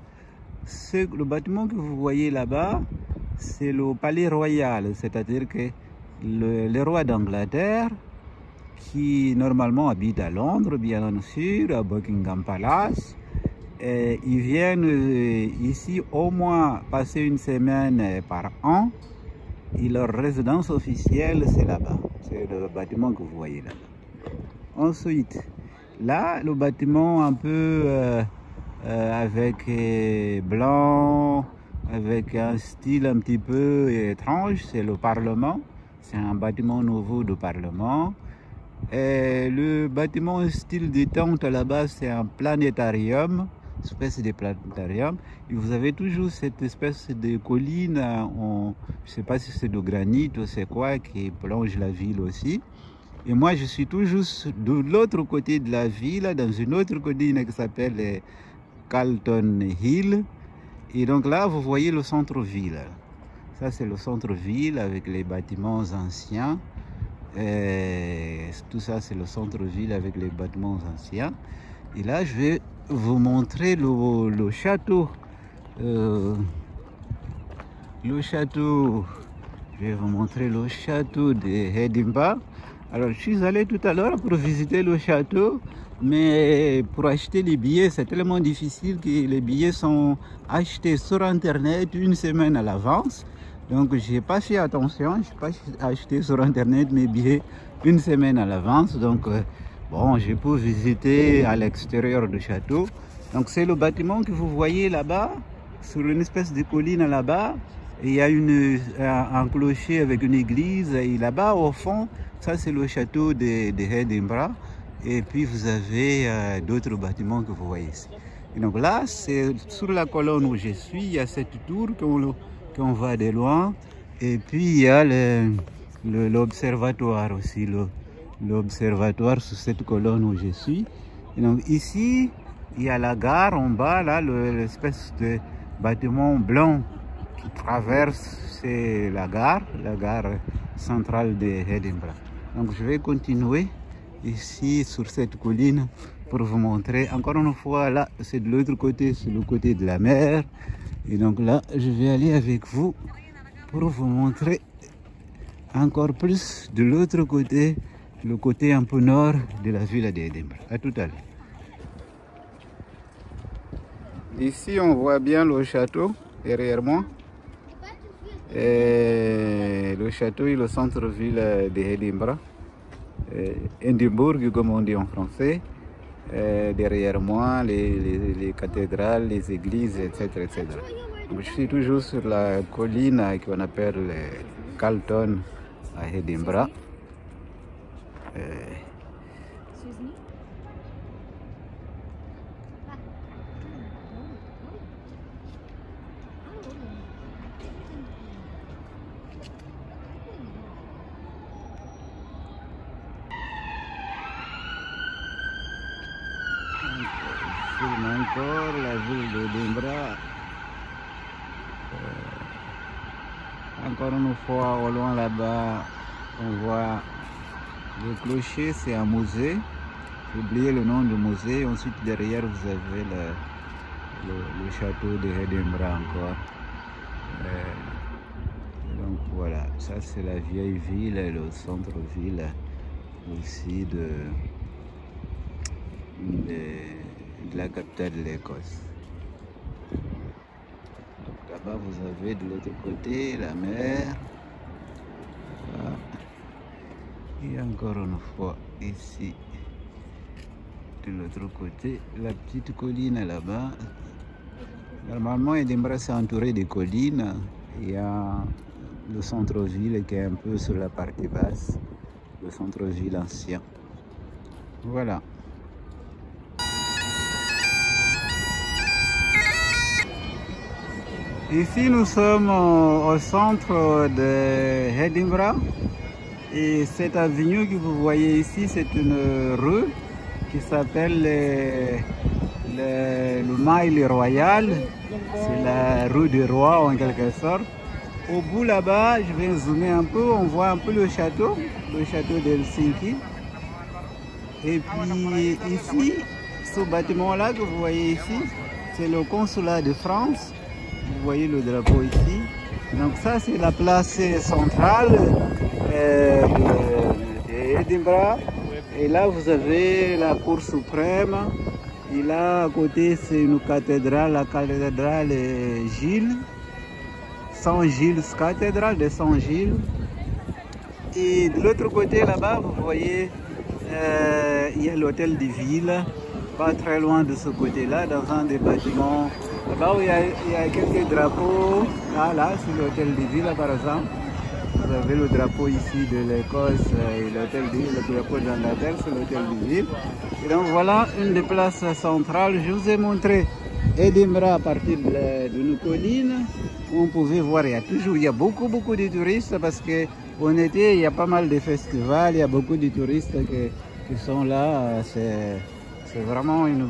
Le bâtiment que vous voyez là-bas, c'est le palais royal, c'est-à-dire que le roi d'Angleterre, qui normalement habite à Londres, bien sûr, à Buckingham Palace, et ils viennent ici au moins passer une semaine par an, et leur résidence officielle, c'est là-bas, c'est le bâtiment que vous voyez là-bas. Ensuite, là, le bâtiment un peu avec blanc, avec un style un petit peu étrange, c'est le Parlement. C'est un bâtiment nouveau du Parlement. Et le bâtiment style détente là-bas, c'est un planétarium, espèce de planétarium. Et vous avez toujours cette espèce de colline, je ne sais pas si c'est de granit ou c'est quoi, qui plonge la ville aussi. Et moi, je suis toujours de l'autre côté de la ville, dans une autre colline qui s'appelle Calton Hill. Et donc là, vous voyez le centre-ville. Ça, c'est le centre-ville avec les bâtiments anciens. Et tout ça, c'est le centre-ville avec les bâtiments anciens. Et là, je vais vous montrer le château. Je vais vous montrer le château d'Edinburgh. Alors, je suis allé tout à l'heure pour visiter le château, mais pour acheter les billets, c'est tellement difficile que les billets sont achetés sur Internet une semaine à l'avance. Donc, je n'ai pas fait attention, je n'ai pas acheté sur Internet mes billets une semaine à l'avance. Donc, bon, j'ai pu visiter à l'extérieur du château. Donc, c'est le bâtiment que vous voyez là-bas, sur une espèce de colline là-bas. Il y a un clocher avec une église. Et là-bas, au fond, ça, c'est le château d'Edinburgh. Et puis, vous avez d'autres bâtiments que vous voyez ici. Et donc là, c'est sur la colonne où je suis, il y a cette tour qu'on voit de loin. Et puis, il y a l'observatoire aussi, l'observatoire sur cette colonne où je suis. Et donc ici, il y a la gare en bas, là, l'espèce de bâtiment blanc qui traverse, c'est la gare centrale d'Edinburgh. Donc je vais continuer ici sur cette colline pour vous montrer. Encore une fois, là, c'est de l'autre côté, c'est le côté de la mer. Et donc là, je vais aller avec vous pour vous montrer encore plus de l'autre côté, le côté un peu nord de la ville d'Edinburgh. À tout à l'heure. Ici, on voit bien le château derrière moi. Et le château est le centre-ville d'Edinburgh. Edinburgh, comme on dit en français. Derrière moi, les cathédrales, les églises, etc. etc. Donc, je suis toujours sur la colline qu'on appelle Calton à Edinburgh. Encore la ville d'Edinburgh. Encore une fois, au loin là-bas, on voit le clocher, c'est un musée. J'ai oublié le nom du musée. Ensuite, derrière, vous avez le château d'Edinburgh encore. Donc voilà, ça c'est la vieille ville et le centre-ville aussi de la capitale de l'Écosse. Là-bas, vous avez de l'autre côté la mer. Voilà. Et encore une fois, ici, de l'autre côté, la petite colline là-bas. Normalement, Edinburgh c'est entouré de collines. Il y a le centre-ville qui est un peu sur la partie basse, le centre-ville ancien. Voilà. Ici, nous sommes au centre de Edinburgh et cette avenue que vous voyez ici, c'est une rue qui s'appelle le Mile Royal. C'est la rue du roi en quelque sorte. Au bout là-bas, je vais zoomer un peu, on voit un peu le château d'Helsinki. Et puis ici, ce bâtiment-là que vous voyez ici, c'est le consulat de France. Vous voyez le drapeau ici. Donc ça, c'est la place centrale d'Edinburgh. Et là, vous avez la Cour suprême. Et là, à côté, c'est une cathédrale, la cathédrale Gilles. Saint-Gilles, cathédrale de Saint-Gilles. Et de l'autre côté, là-bas, vous voyez, il y a l'hôtel de ville, pas très loin de ce côté-là, dans un des bâtiments. Là-bas, il y a quelques drapeaux. Là, c'est l'hôtel de ville, par exemple. Vous avez le drapeau ici de l'Écosse et l'hôtel de ville, le drapeau de l'Angleterre, c'est l'hôtel de ville. Et donc voilà une des places centrales. Je vous ai montré Edinburgh à partir d'une colline où on pouvait voir, il y a beaucoup de touristes parce qu'en été, il y a pas mal de festivals, il y a beaucoup de touristes qui sont là. C'est vraiment une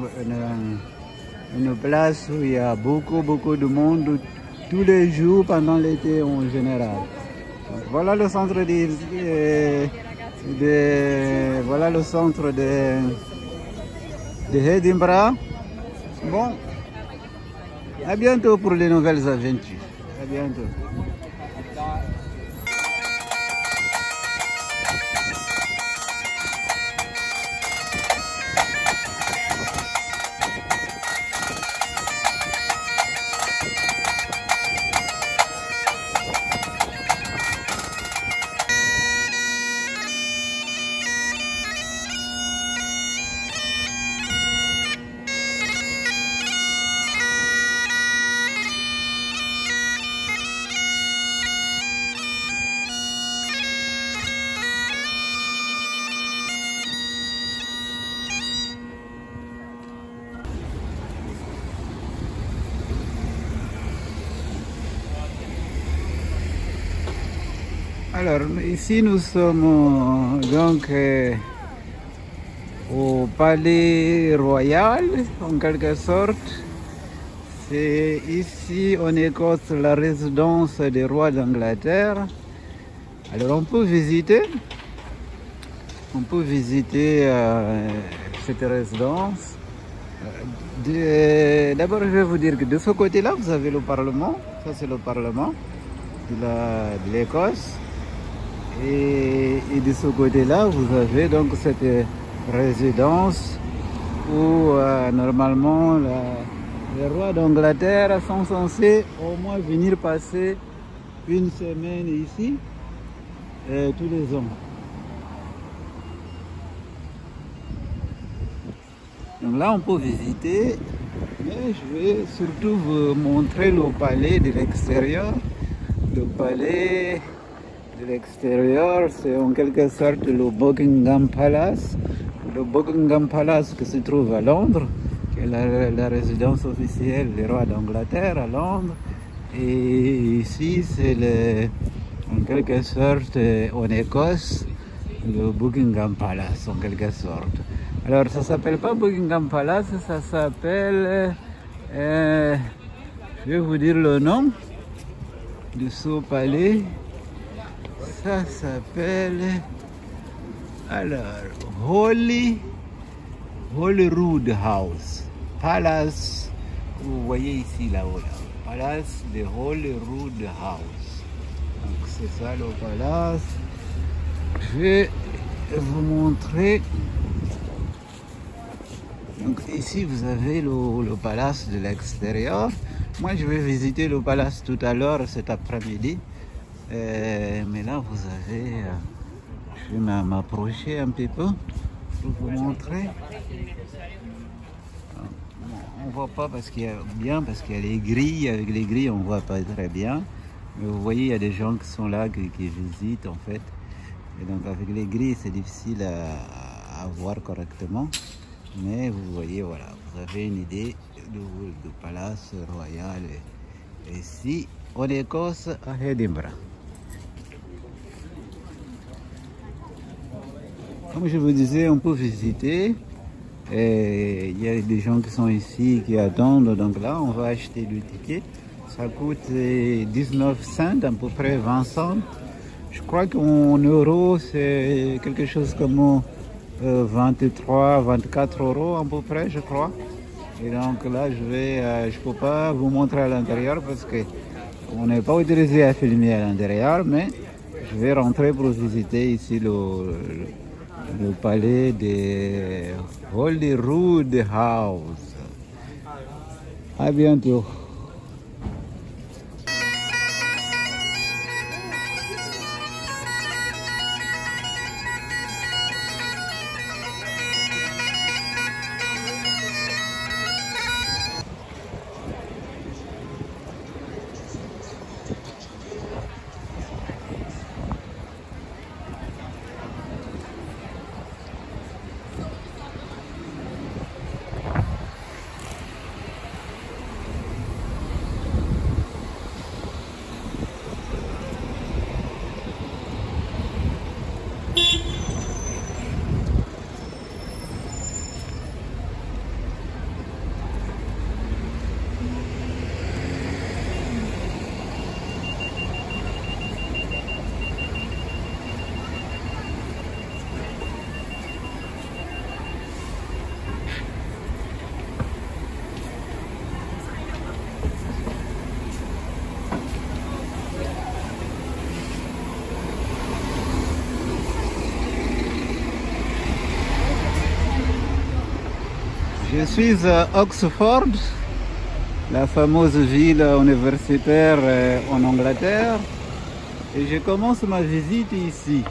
place où il y a beaucoup de monde tous les jours pendant l'été en général. Voilà le centre voilà le centre de Edinburgh. Bon, à bientôt pour les nouvelles aventures. À bientôt. Alors, ici nous sommes donc au Palais Royal, en quelque sorte. C'est ici en Écosse la résidence des rois d'Angleterre. Alors on peut visiter cette résidence. D'abord, je vais vous dire que de ce côté-là, vous avez le Parlement. Ça, c'est le Parlement de l'Écosse. Et de ce côté-là, vous avez donc cette résidence où normalement les rois d'Angleterre sont censés au moins venir passer une semaine ici tous les ans. Donc là, on peut visiter, mais je vais surtout vous montrer le palais de l'extérieur. Le palais de l'extérieur, c'est en quelque sorte le Buckingham Palace. Le Buckingham Palace qui se trouve à Londres, qui est la résidence officielle des rois d'Angleterre à Londres. Et ici, c'est en quelque sorte en Écosse, le Buckingham Palace, en quelque sorte. Alors, ça ne s'appelle pas Buckingham Palace, ça s'appelle... je vais vous dire le nom de ce palais. Ça s'appelle... Alors, Holyrood House. Palace, vous voyez ici là-haut, Palace de Holyrood House. Donc, c'est ça le palace. Je vais vous montrer Donc ici vous avez le palace de l'extérieur. Moi je vais visiter le palace tout à l'heure cet après-midi. Mais là vous avez... je vais m'approcher un petit peu pour vous montrer. On voit pas parce qu'il y a les grilles. Avec les grilles on voit pas très bien. Mais vous voyez il y a des gens qui sont là qui visitent en fait. Et donc avec les grilles c'est difficile à voir correctement. Mais vous voyez, voilà, vous avez une idée du palace royal ici en Écosse, à Edinburgh. Comme je vous disais, on peut visiter. Et il y a des gens qui sont ici qui attendent. Donc là, on va acheter le ticket. Ça coûte 19 cents, à peu près 20 cents. Je crois qu'en euros, c'est quelque chose comme 23, 24 euros à peu près, je crois. Et donc là, je peux pas vous montrer à l'intérieur parce que on n'est pas autorisé à filmer à l'intérieur, mais je vais rentrer pour visiter ici le palais de Holyrood House. À bientôt. Je suis à Oxford, la fameuse ville universitaire en Angleterre, et je commence ma visite ici.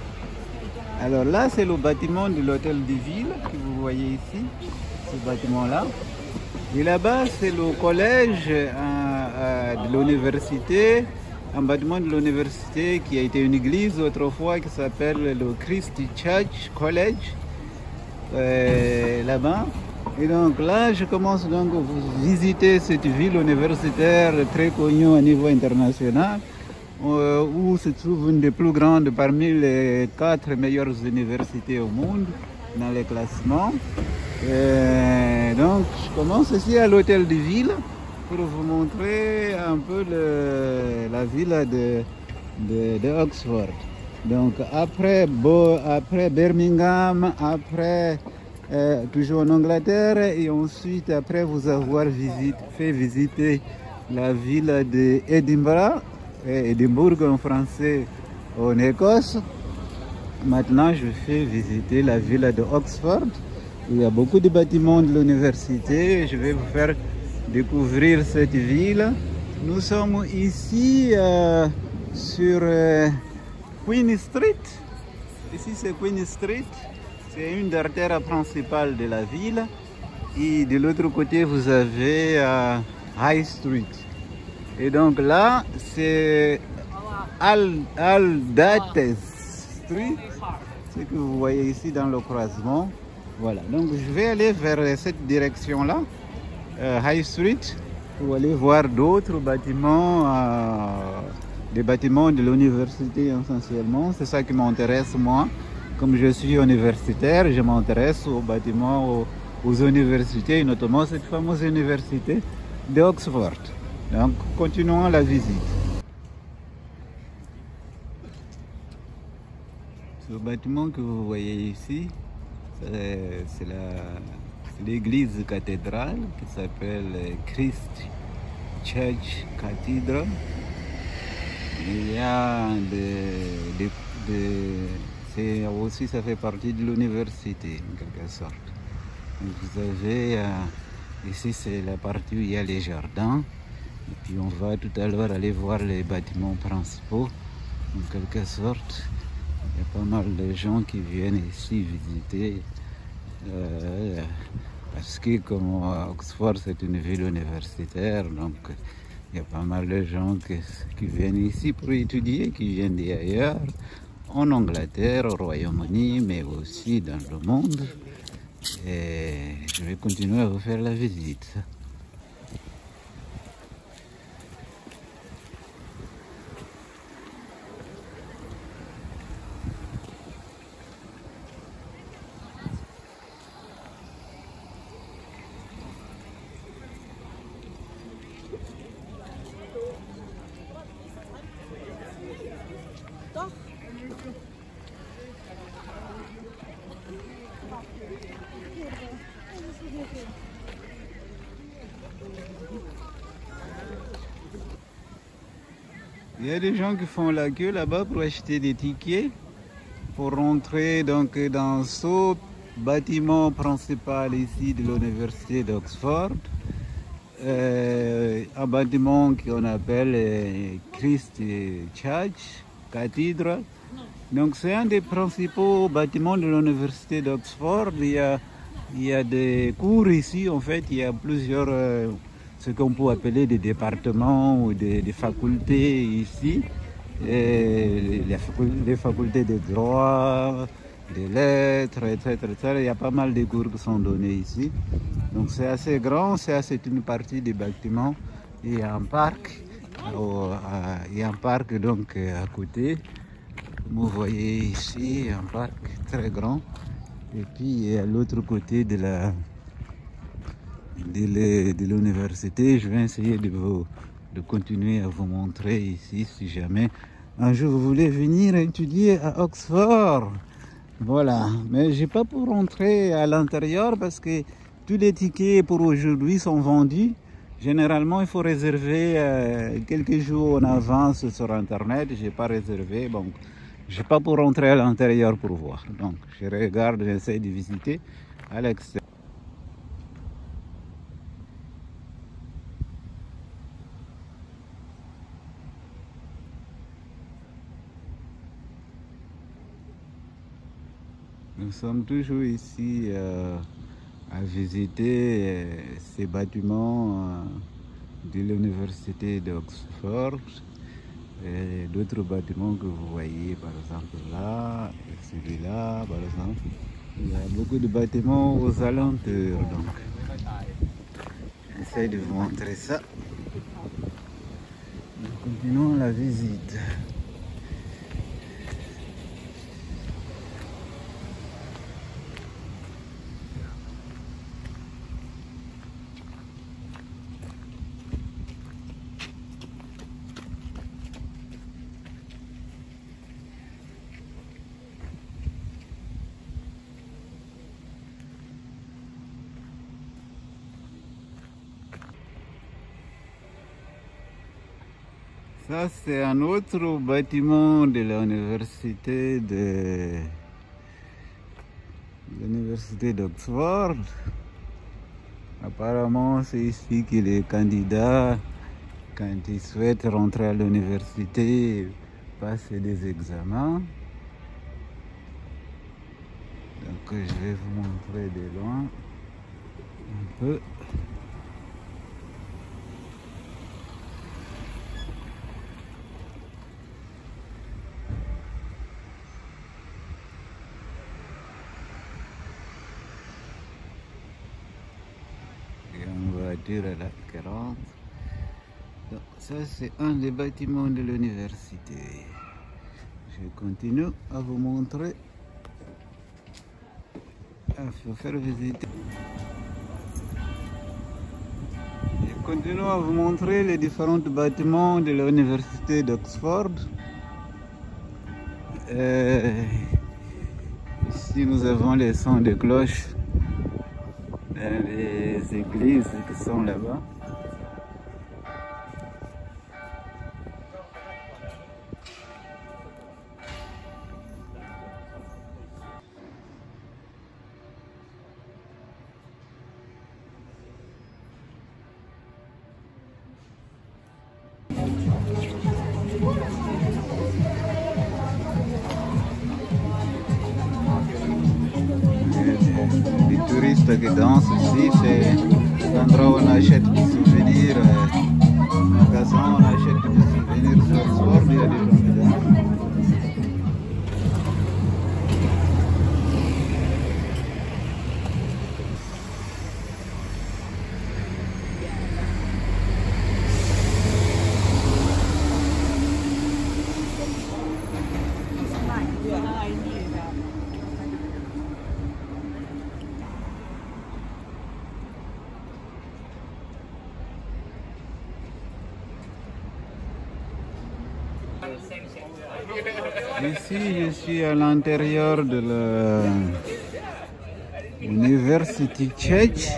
Alors là, c'est le bâtiment de l'hôtel de ville que vous voyez ici, ce bâtiment-là. Et là-bas, c'est le collège de l'université, un bâtiment de l'université qui a été une église autrefois qui s'appelle le Christ Church College, là-bas. Et donc là, je commence donc à visiter cette ville universitaire très connue au niveau international, où se trouve une des plus grandes parmi les 4 meilleures universités au monde dans les classements. Donc je commence ici à l'hôtel de ville pour vous montrer un peu la ville de Oxford. Donc après Birmingham, après toujours en Angleterre, et ensuite après vous avoir fait visiter la ville d'Edinburgh, Édimbourg en français en Écosse. Maintenant je fais visiter la ville de Oxford. Il y a beaucoup de bâtiments de l'université. Je vais vous faire découvrir cette ville. Nous sommes ici sur Queen Street. Ici c'est Queen Street. C'est une des artères principales de la ville. Et de l'autre côté, vous avez High Street. Et donc là, c'est Aldates Street. Ce que vous voyez ici dans le croisement. Voilà. Donc je vais aller vers cette direction-là, High Street, pour aller voir d'autres bâtiments, des bâtiments de l'université essentiellement. C'est ça qui m'intéresse moi. Comme je suis universitaire, je m'intéresse aux bâtiments, aux universités, notamment cette fameuse université d'Oxford. Donc, continuons la visite. Ce bâtiment que vous voyez ici, c'est l'église cathédrale qui s'appelle Christ Church Cathedral. Il y a c'est aussi, ça fait partie de l'université en quelque sorte. Vous avez ici, c'est la partie où il y a les jardins. Et puis on va tout à l'heure aller voir les bâtiments principaux. En quelque sorte, il y a pas mal de gens qui viennent ici visiter. Parce que comme Oxford c'est une ville universitaire, donc il y a pas mal de gens qui viennent ici pour étudier, qui viennent d'ailleurs, en Angleterre, au Royaume-Uni, mais aussi dans le monde. Et je vais continuer à vous faire la visite. Il y a des gens qui font la queue là-bas pour acheter des tickets pour rentrer donc dans ce bâtiment principal ici de l'université d'Oxford. Un bâtiment qu'on appelle Christ Church Cathedral. Donc c'est un des principaux bâtiments de l'université d'Oxford. Il y a des cours ici, en fait, il y a plusieurs ce qu'on peut appeler des départements ou des facultés ici. Les facultés de droit, des lettres, etc., etc. Il y a pas mal de cours qui sont donnés ici. Donc c'est assez grand, c'est une partie du bâtiment. Il y a un parc, donc à côté. Vous voyez ici un parc très grand. Et puis à l'autre côté de l'université, je vais essayer de continuer à vous montrer ici si jamais un jour vous voulez venir étudier à Oxford. Voilà, mais j'ai pas pour rentrer à l'intérieur parce que tous les tickets pour aujourd'hui sont vendus. Généralement, il faut réserver quelques jours en avance sur Internet. J'ai pas réservé, donc j'ai pas pour rentrer à l'intérieur pour voir. Donc je regarde, j'essaie de visiter à l'extérieur. Nous sommes toujours ici à visiter ces bâtiments de l'université d'Oxford et d'autres bâtiments que vous voyez par exemple là, et celui-là par exemple. Il y a beaucoup de bâtiments aux alentours, donc j'essaie de vous montrer ça. Nous continuons la visite. Ça, c'est un autre bâtiment de l'université d'Oxford. Apparemment, c'est ici que les candidats, quand ils souhaitent rentrer à l'université, passent des examens. Donc, je vais vous montrer de loin un peu. Là, 40. Donc, ça c'est un des bâtiments de l'université. Je continue à vous montrer, à vous faire visiter. Je continue à vous montrer les différents bâtiments de l'université d'Oxford. Ici nous avons les sons de cloches dans les églises qui sont là-bas. artistes qui dansent ici. C'est l'endroit où on achète des souvenirs. Magasin, on achète des souvenirs d'Oxford. Il y a des gens qui dansent. Ici, je suis à l'intérieur de l'Université tchèque.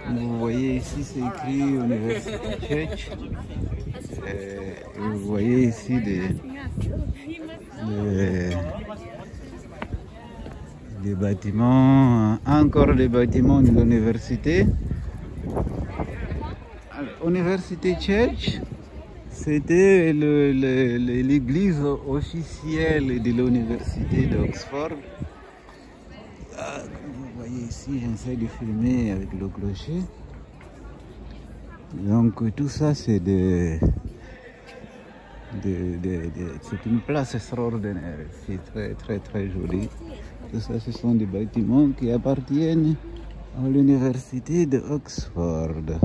Vous voyez ici, c'est écrit Université tchèque. Et vous voyez ici des bâtiments, encore des bâtiments de l'université. L'Université tchèque, c'était l'église officielle de l'université d'Oxford. Comme vous voyez ici, j'essaie de filmer avec le clocher. Donc tout ça, c'est c'est une place extraordinaire. C'est très très très joli. Tout ça, ce sont des bâtiments qui appartiennent à l'université d'Oxford.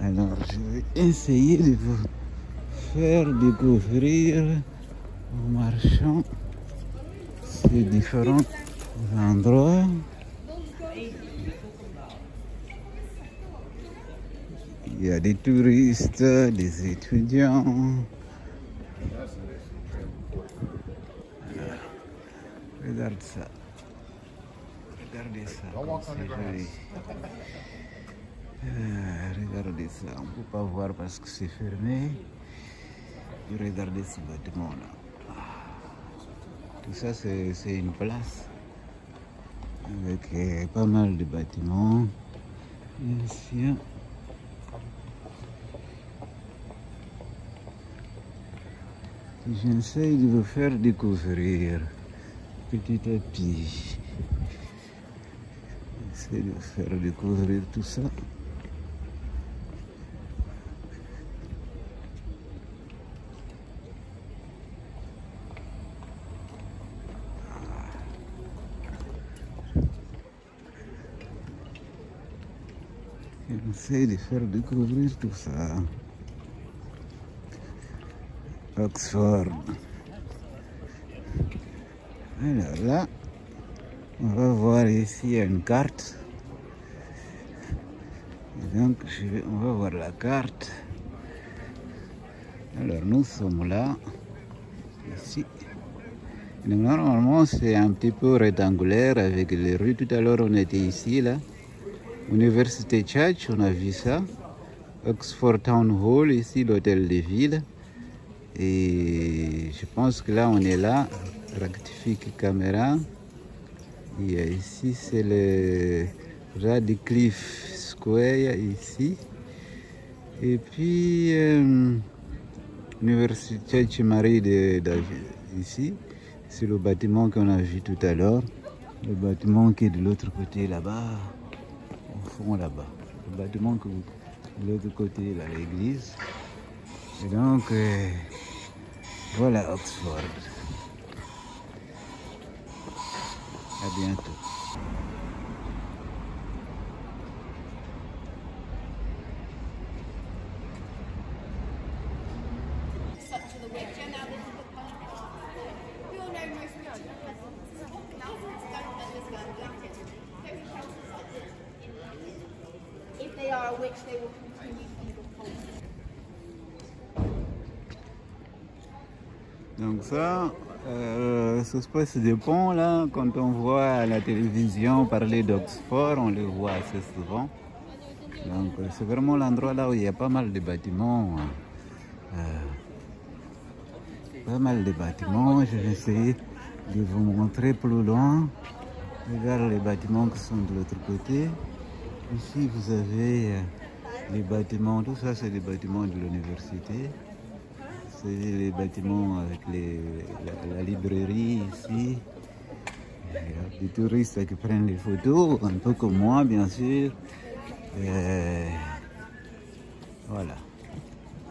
Alors, je vais essayer de vous faire découvrir en marchant ces différents endroits. Il y a des touristes, des étudiants. Alors, regarde ça. Regardez ça, c'est joli. Regardez ça, on ne peut pas voir parce que c'est fermé. Et regardez ce bâtiment-là. Tout ça, c'est une place avec pas mal de bâtiments. Ici. J'essaie de vous faire découvrir petit à petit. J'essaie de vous faire découvrir tout ça. J'essaie de faire découvrir tout ça. Oxford. Alors là, on va voir ici une carte. Et donc, on va voir la carte. Alors, nous sommes là, ici. Donc, normalement, c'est un petit peu rectangulaire avec les rues. Tout à l'heure, on était ici, là. Université tchèque, on a vu ça. Oxford Town Hall, ici, l'hôtel de ville. Et je pense que là, on est là. Rectifie caméra. Et ici, c'est le Radcliffe Square, ici. Et puis, Université tchèque Marie ici. C'est le bâtiment qu'on a vu tout à l'heure. Le bâtiment qui est de l'autre côté, là-bas. Au fond, là-bas. Le bâtiment que de l'autre côté, là, l'église. Et donc, voilà Oxford. À bientôt. If they are a witch, they will continue to be. Donc ça, ce space de pont là, quand on voit à la télévision parler d'Oxford, on le voit assez souvent. Donc c'est vraiment l'endroit là où il y a pas mal de bâtiments. Pas mal de bâtiments. Je vais essayer de vous montrer plus loin. Regarde les bâtiments qui sont de l'autre côté. Ici vous avez les bâtiments, tout ça c'est des bâtiments de l'université. C'est les bâtiments avec la librairie ici. Il y a des touristes qui prennent des photos, un peu comme moi, bien sûr. Voilà.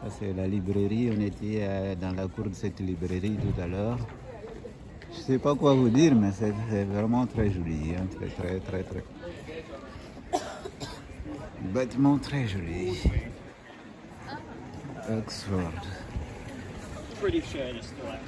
Ça, c'est la librairie. On était dans la cour de cette librairie tout à l'heure. Je ne sais pas quoi vous dire, mais c'est vraiment très joli. Hein, très. Bâtiment très joli. Oxford. Pretty sure it's still out.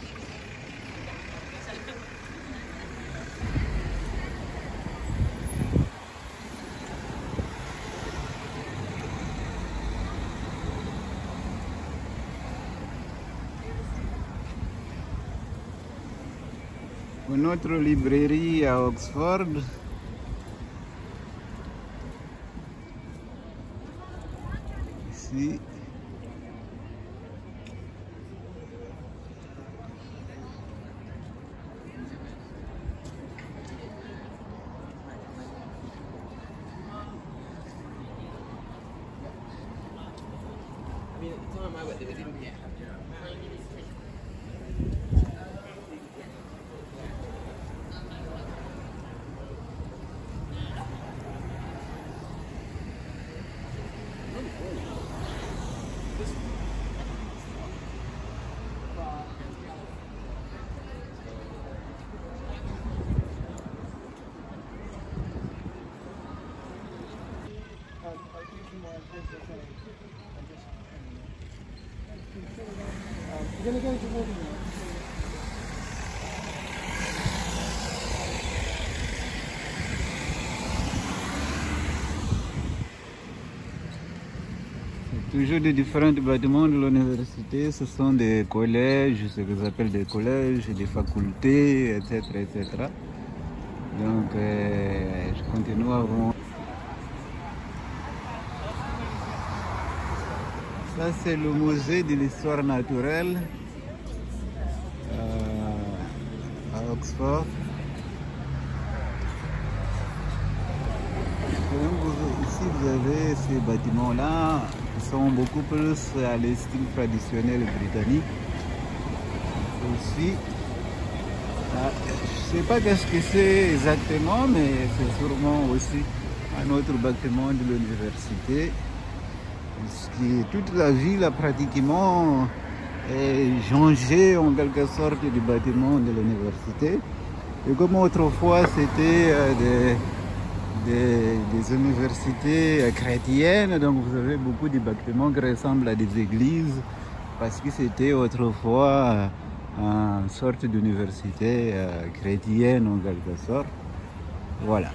Une autre librairie à Oxford. Ici. Toujours des différents bâtiments de l'université, ce sont des collèges, ce qu'ils appellent des collèges, des facultés, etc. Donc, je continue à voir. Ça, c'est le musée de l'histoire naturelle à Oxford. Ici, vous avez ces bâtiments-là qui sont beaucoup plus à l'estime traditionnel britannique. Aussi, je ne sais pas qu'est-ce que c'est exactement, mais c'est sûrement aussi un autre bâtiment de l'université. Toute la ville a pratiquement changé en quelque sorte du bâtiment de l'université. Et comme autrefois c'était des universités chrétiennes, donc vous avez beaucoup de bâtiments qui ressemblent à des églises, parce que c'était autrefois une sorte d'université chrétienne en quelque sorte. Voilà.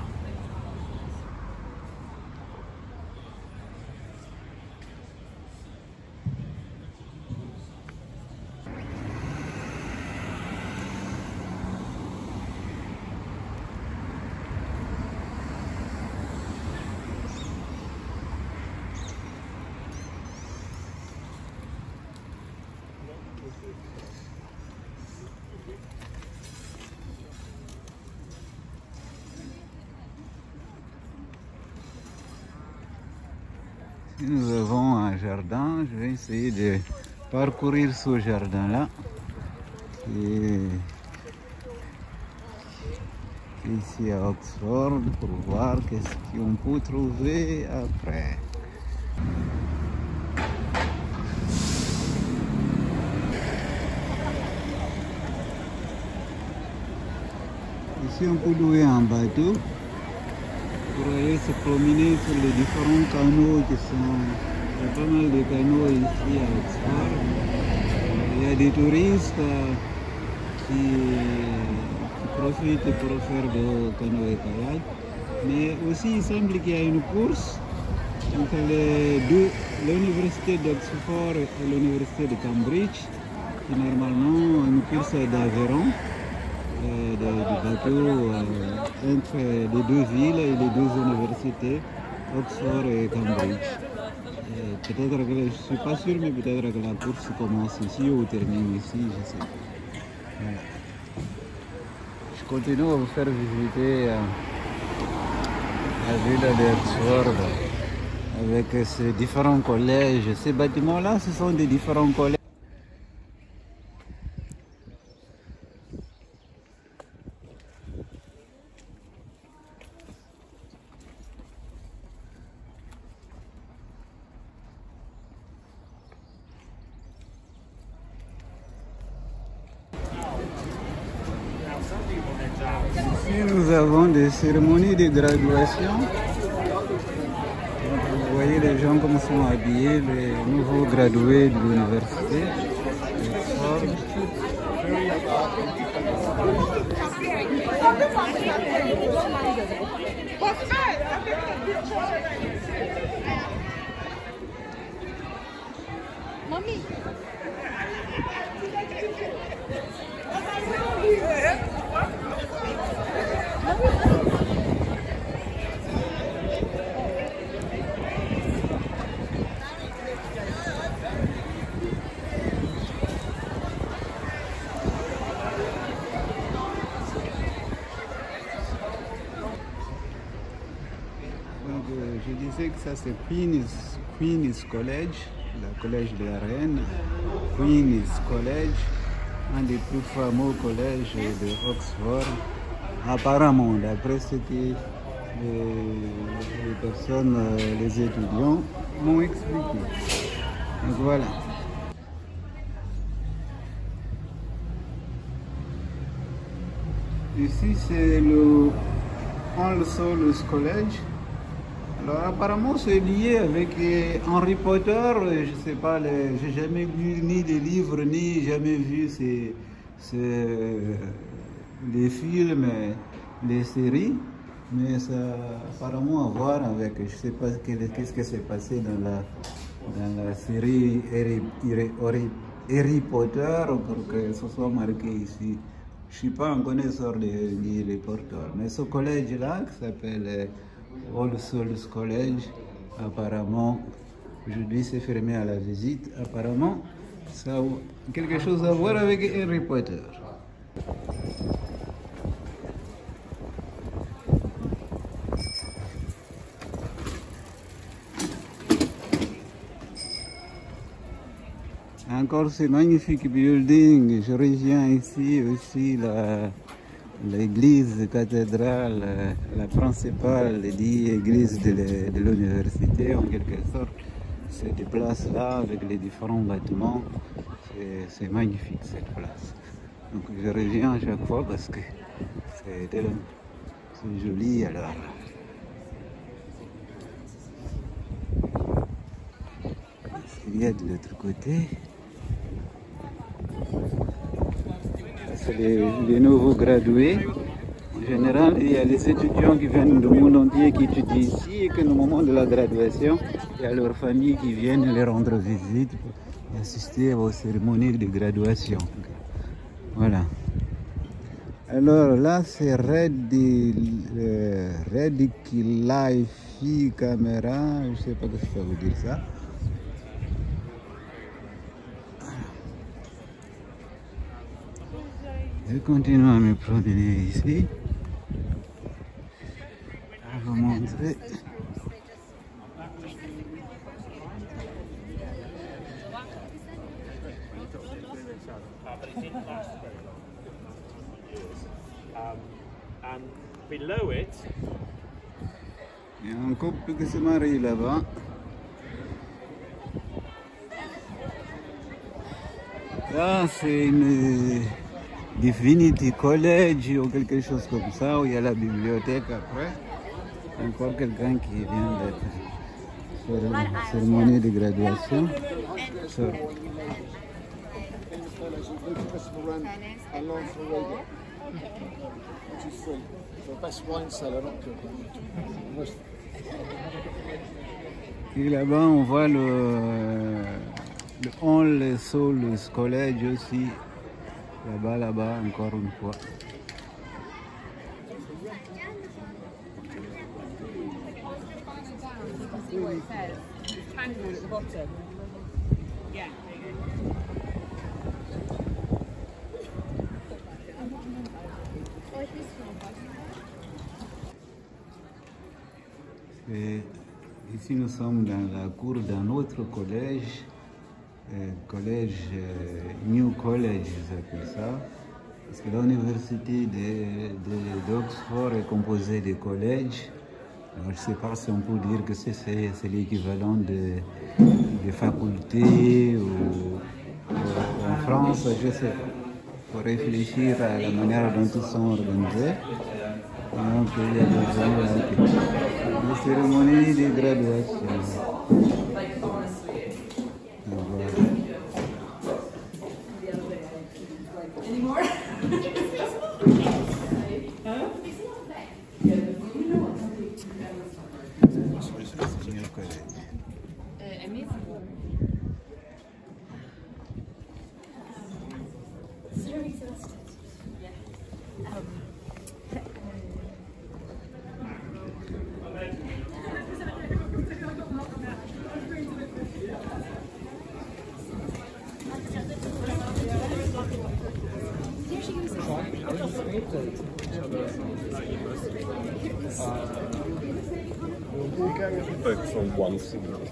Nous avons un jardin, je vais essayer de parcourir ce jardin-là, qui est ici à Oxford, pour voir qu'est-ce qu'on peut trouver après. Ici on peut louer un bateau pour aller se promener sur les différents canaux qui sont... Il y a pas mal de canaux ici à Oxford. Il y a des touristes qui profitent pour faire de canoë et kayak. Mais aussi il semble qu'il y a une course entre l'université d'Oxford et l'université de Cambridge. Qui normalement une course d'Aveyron. Du bateau entre les deux villes et les deux universités, Oxford et Cambridge. Peut-être que, je ne suis pas sûr, mais peut-être que la course commence ici ou termine ici, je sais pas. Voilà. Je continue à vous faire visiter la ville d'Oxford avec ces différents collèges. Ces bâtiments-là, ce sont des différents collèges. Ici, nous avons des cérémonies de graduation. Donc, vous voyez les gens comme sont habillés, les nouveaux gradués de l'université. Mommy. Je disais que ça c'est Queen's College, le collège de la reine. Queen's College, un des plus fameux collèges de Oxford. Apparemment, d'après ce que les personnes, les étudiants m'ont expliqué. Donc voilà. Ici c'est le All Souls College. Alors apparemment c'est lié avec Harry Potter, je sais pas, j'ai jamais lu ni des livres ni jamais vu les films, les séries, mais ça a apparemment à voir avec, je sais pas qu'est-ce qui s'est passé dans la série Harry Potter pour que ce soit marqué ici. Je suis pas un connaisseur de Harry Potter, mais ce collège-là qui s'appelle All Souls College, apparemment, aujourd'hui c'est fermé à la visite, apparemment ça a quelque chose à voir avec Harry Potter. Encore ce magnifique building, je reviens ici aussi l'église cathédrale, la principale dit église de l'université en quelque sorte. Cette place-là avec les différents bâtiments, c'est magnifique cette place. Donc je reviens à chaque fois parce que c'est joli alors. Il y a de l'autre côté. C'est les nouveaux gradués. En général, il y a les étudiants qui viennent du monde entier qui étudient ici et que au moment de la graduation, il y a leurs familles qui viennent les rendre visite et assister aux cérémonies de graduation. Voilà. Alors là, c'est Red Life Camera, je ne sais pas ce que ça veut dire ça. Je continue à me promener ici, à vous montrer. And below it, il y a un couple qui se marie là-bas. Là, c'est une Divinity College ou quelque chose comme ça, où il y a la bibliothèque après. Encore quelqu'un qui vient d'être sur la cérémonie de graduation. Et là-bas, on voit le All Souls College aussi. Là-bas, encore une fois. Et ici, nous sommes dans la cour d'un autre collège. New College, ils appellent ça, parce que l'université d'Oxford est composée de collèges. Alors, je ne sais pas si on peut dire que c'est l'équivalent de facultés ou en France, je sais pas. faut réfléchir à la manière dont ils sont organisés. Donc, il y a des cérémonies de graduation. Voilà. Focus on one single.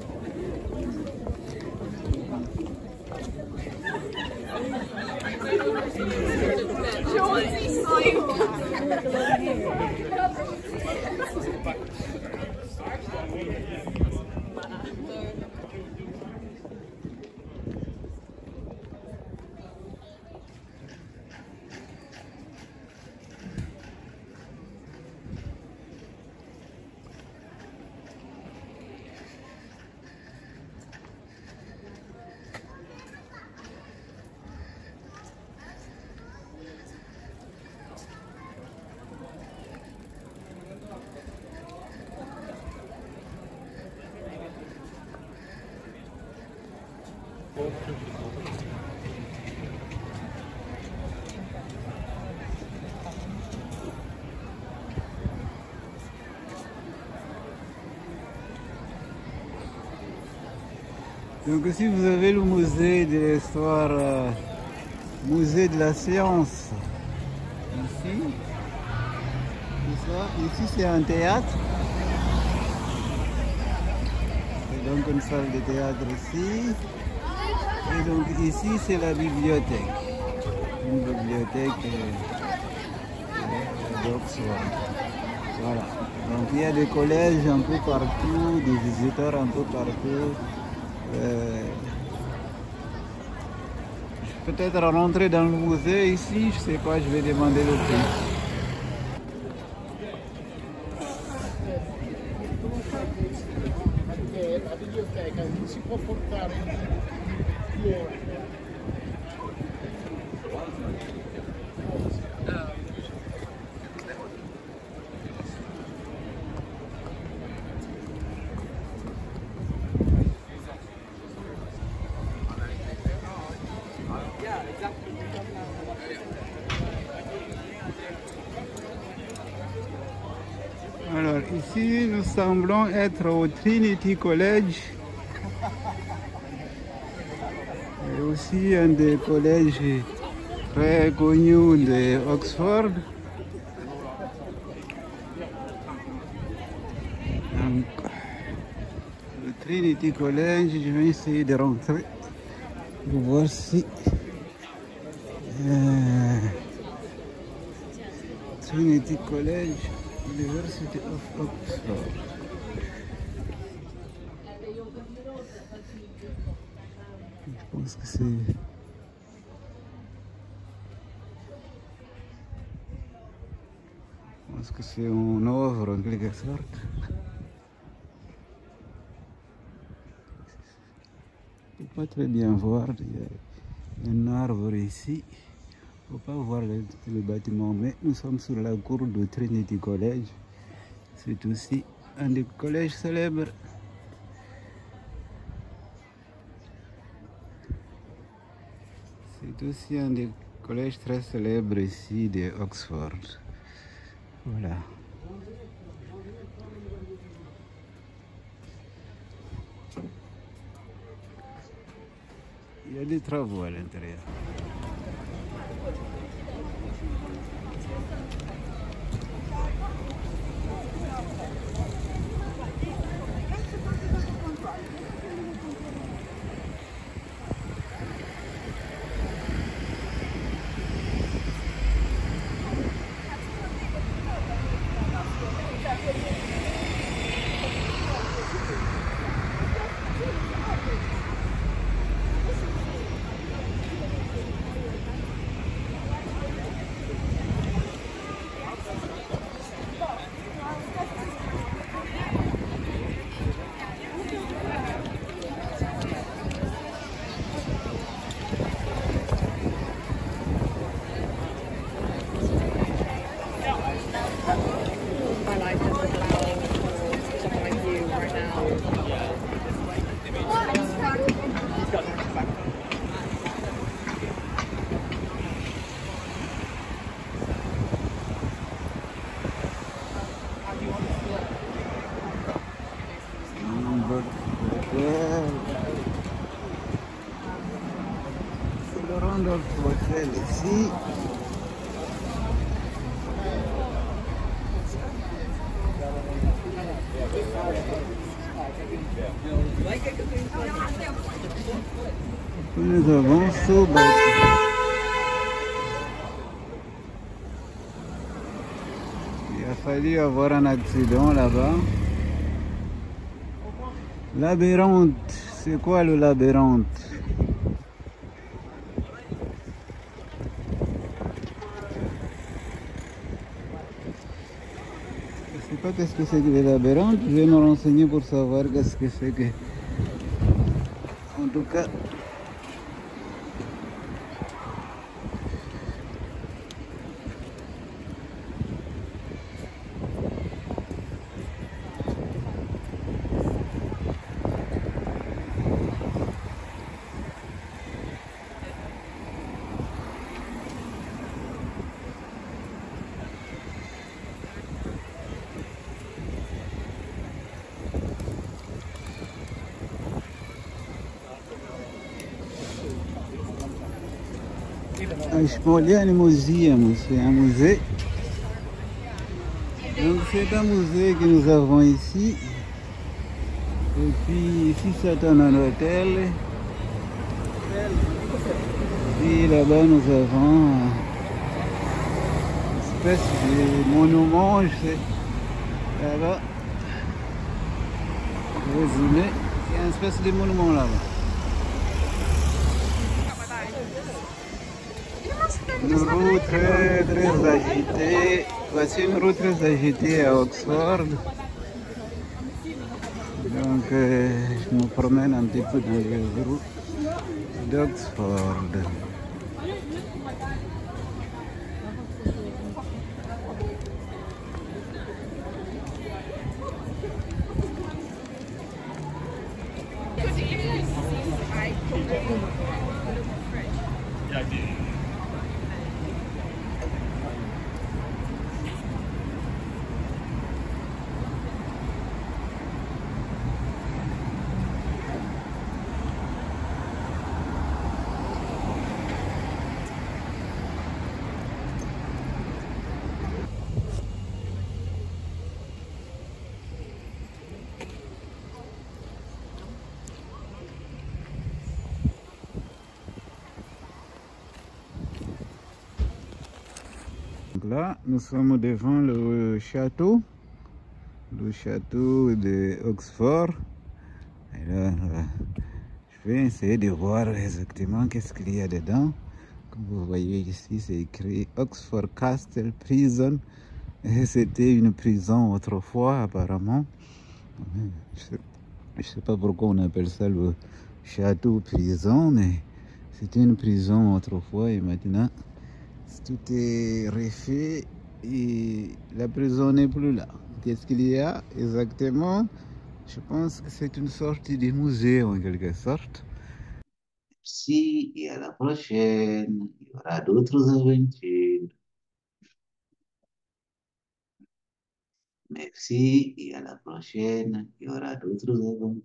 Donc ici vous avez le musée de l'histoire, musée de la science. Ici c'est un théâtre. Et donc une salle de théâtre ici. Et donc ici c'est la bibliothèque. Une bibliothèque d'Oxford. Voilà. Donc il y a des collèges un peu partout, des visiteurs un peu partout. Je vais peut-être rentrer dans le musée ici, je sais pas, je vais demander le prix. Alors ici nous semblons être au Trinity College. Et aussi un des collèges très connus de Oxford. Donc, le Trinity College, je vais essayer de rentrer pour voir si Trinity College, University of Oxford. Je pense que c'est un œuvre en quelque sorte. Je ne peux pas très bien voir, il y a un arbre ici. Il ne faut pas voir le bâtiment, mais nous sommes sur la cour de Trinity College. C'est aussi un des collèges célèbres. C'est aussi un des collèges très célèbres ici de Oxford. Voilà. Il y a des travaux à l'intérieur. Randolph Hotel ici. Nous avons Sobat. Il a fallu avoir un accident là-bas. Labyrinthe, c'est quoi le labyrinthe? Je ne sais pas qu'est-ce que c'est que le labyrinthe, je vais me renseigner pour savoir qu'est-ce que c'est que... En tout cas... Ashmolean Museum, c'est un musée. Donc c'est un musée que nous avons ici. Et puis ici c'est un hôtel. Et là-bas nous avons une espèce de monument, je sais. Là-bas. Résumé, il y a une espèce de monument là-bas. Une route très agitée. Voici une route très agitée à Oxford. Donc je me promène un petit peu dans les rues d'Oxford. Donc là, nous sommes devant le château de Oxford. Et là, je vais essayer de voir exactement qu'est-ce qu'il y a dedans. Comme vous voyez ici, c'est écrit Oxford Castle Prison. Et c'était une prison autrefois, apparemment. Je sais pas pourquoi on appelle ça le château prison, mais c'était une prison autrefois et maintenant tout est refait et la prison n'est plus là. Qu'est-ce qu'il y a exactement? Je pense que c'est une sorte de musée en quelque sorte. Merci et à la prochaine. Il y aura d'autres aventures. Merci et à la prochaine. Il y aura d'autres aventures.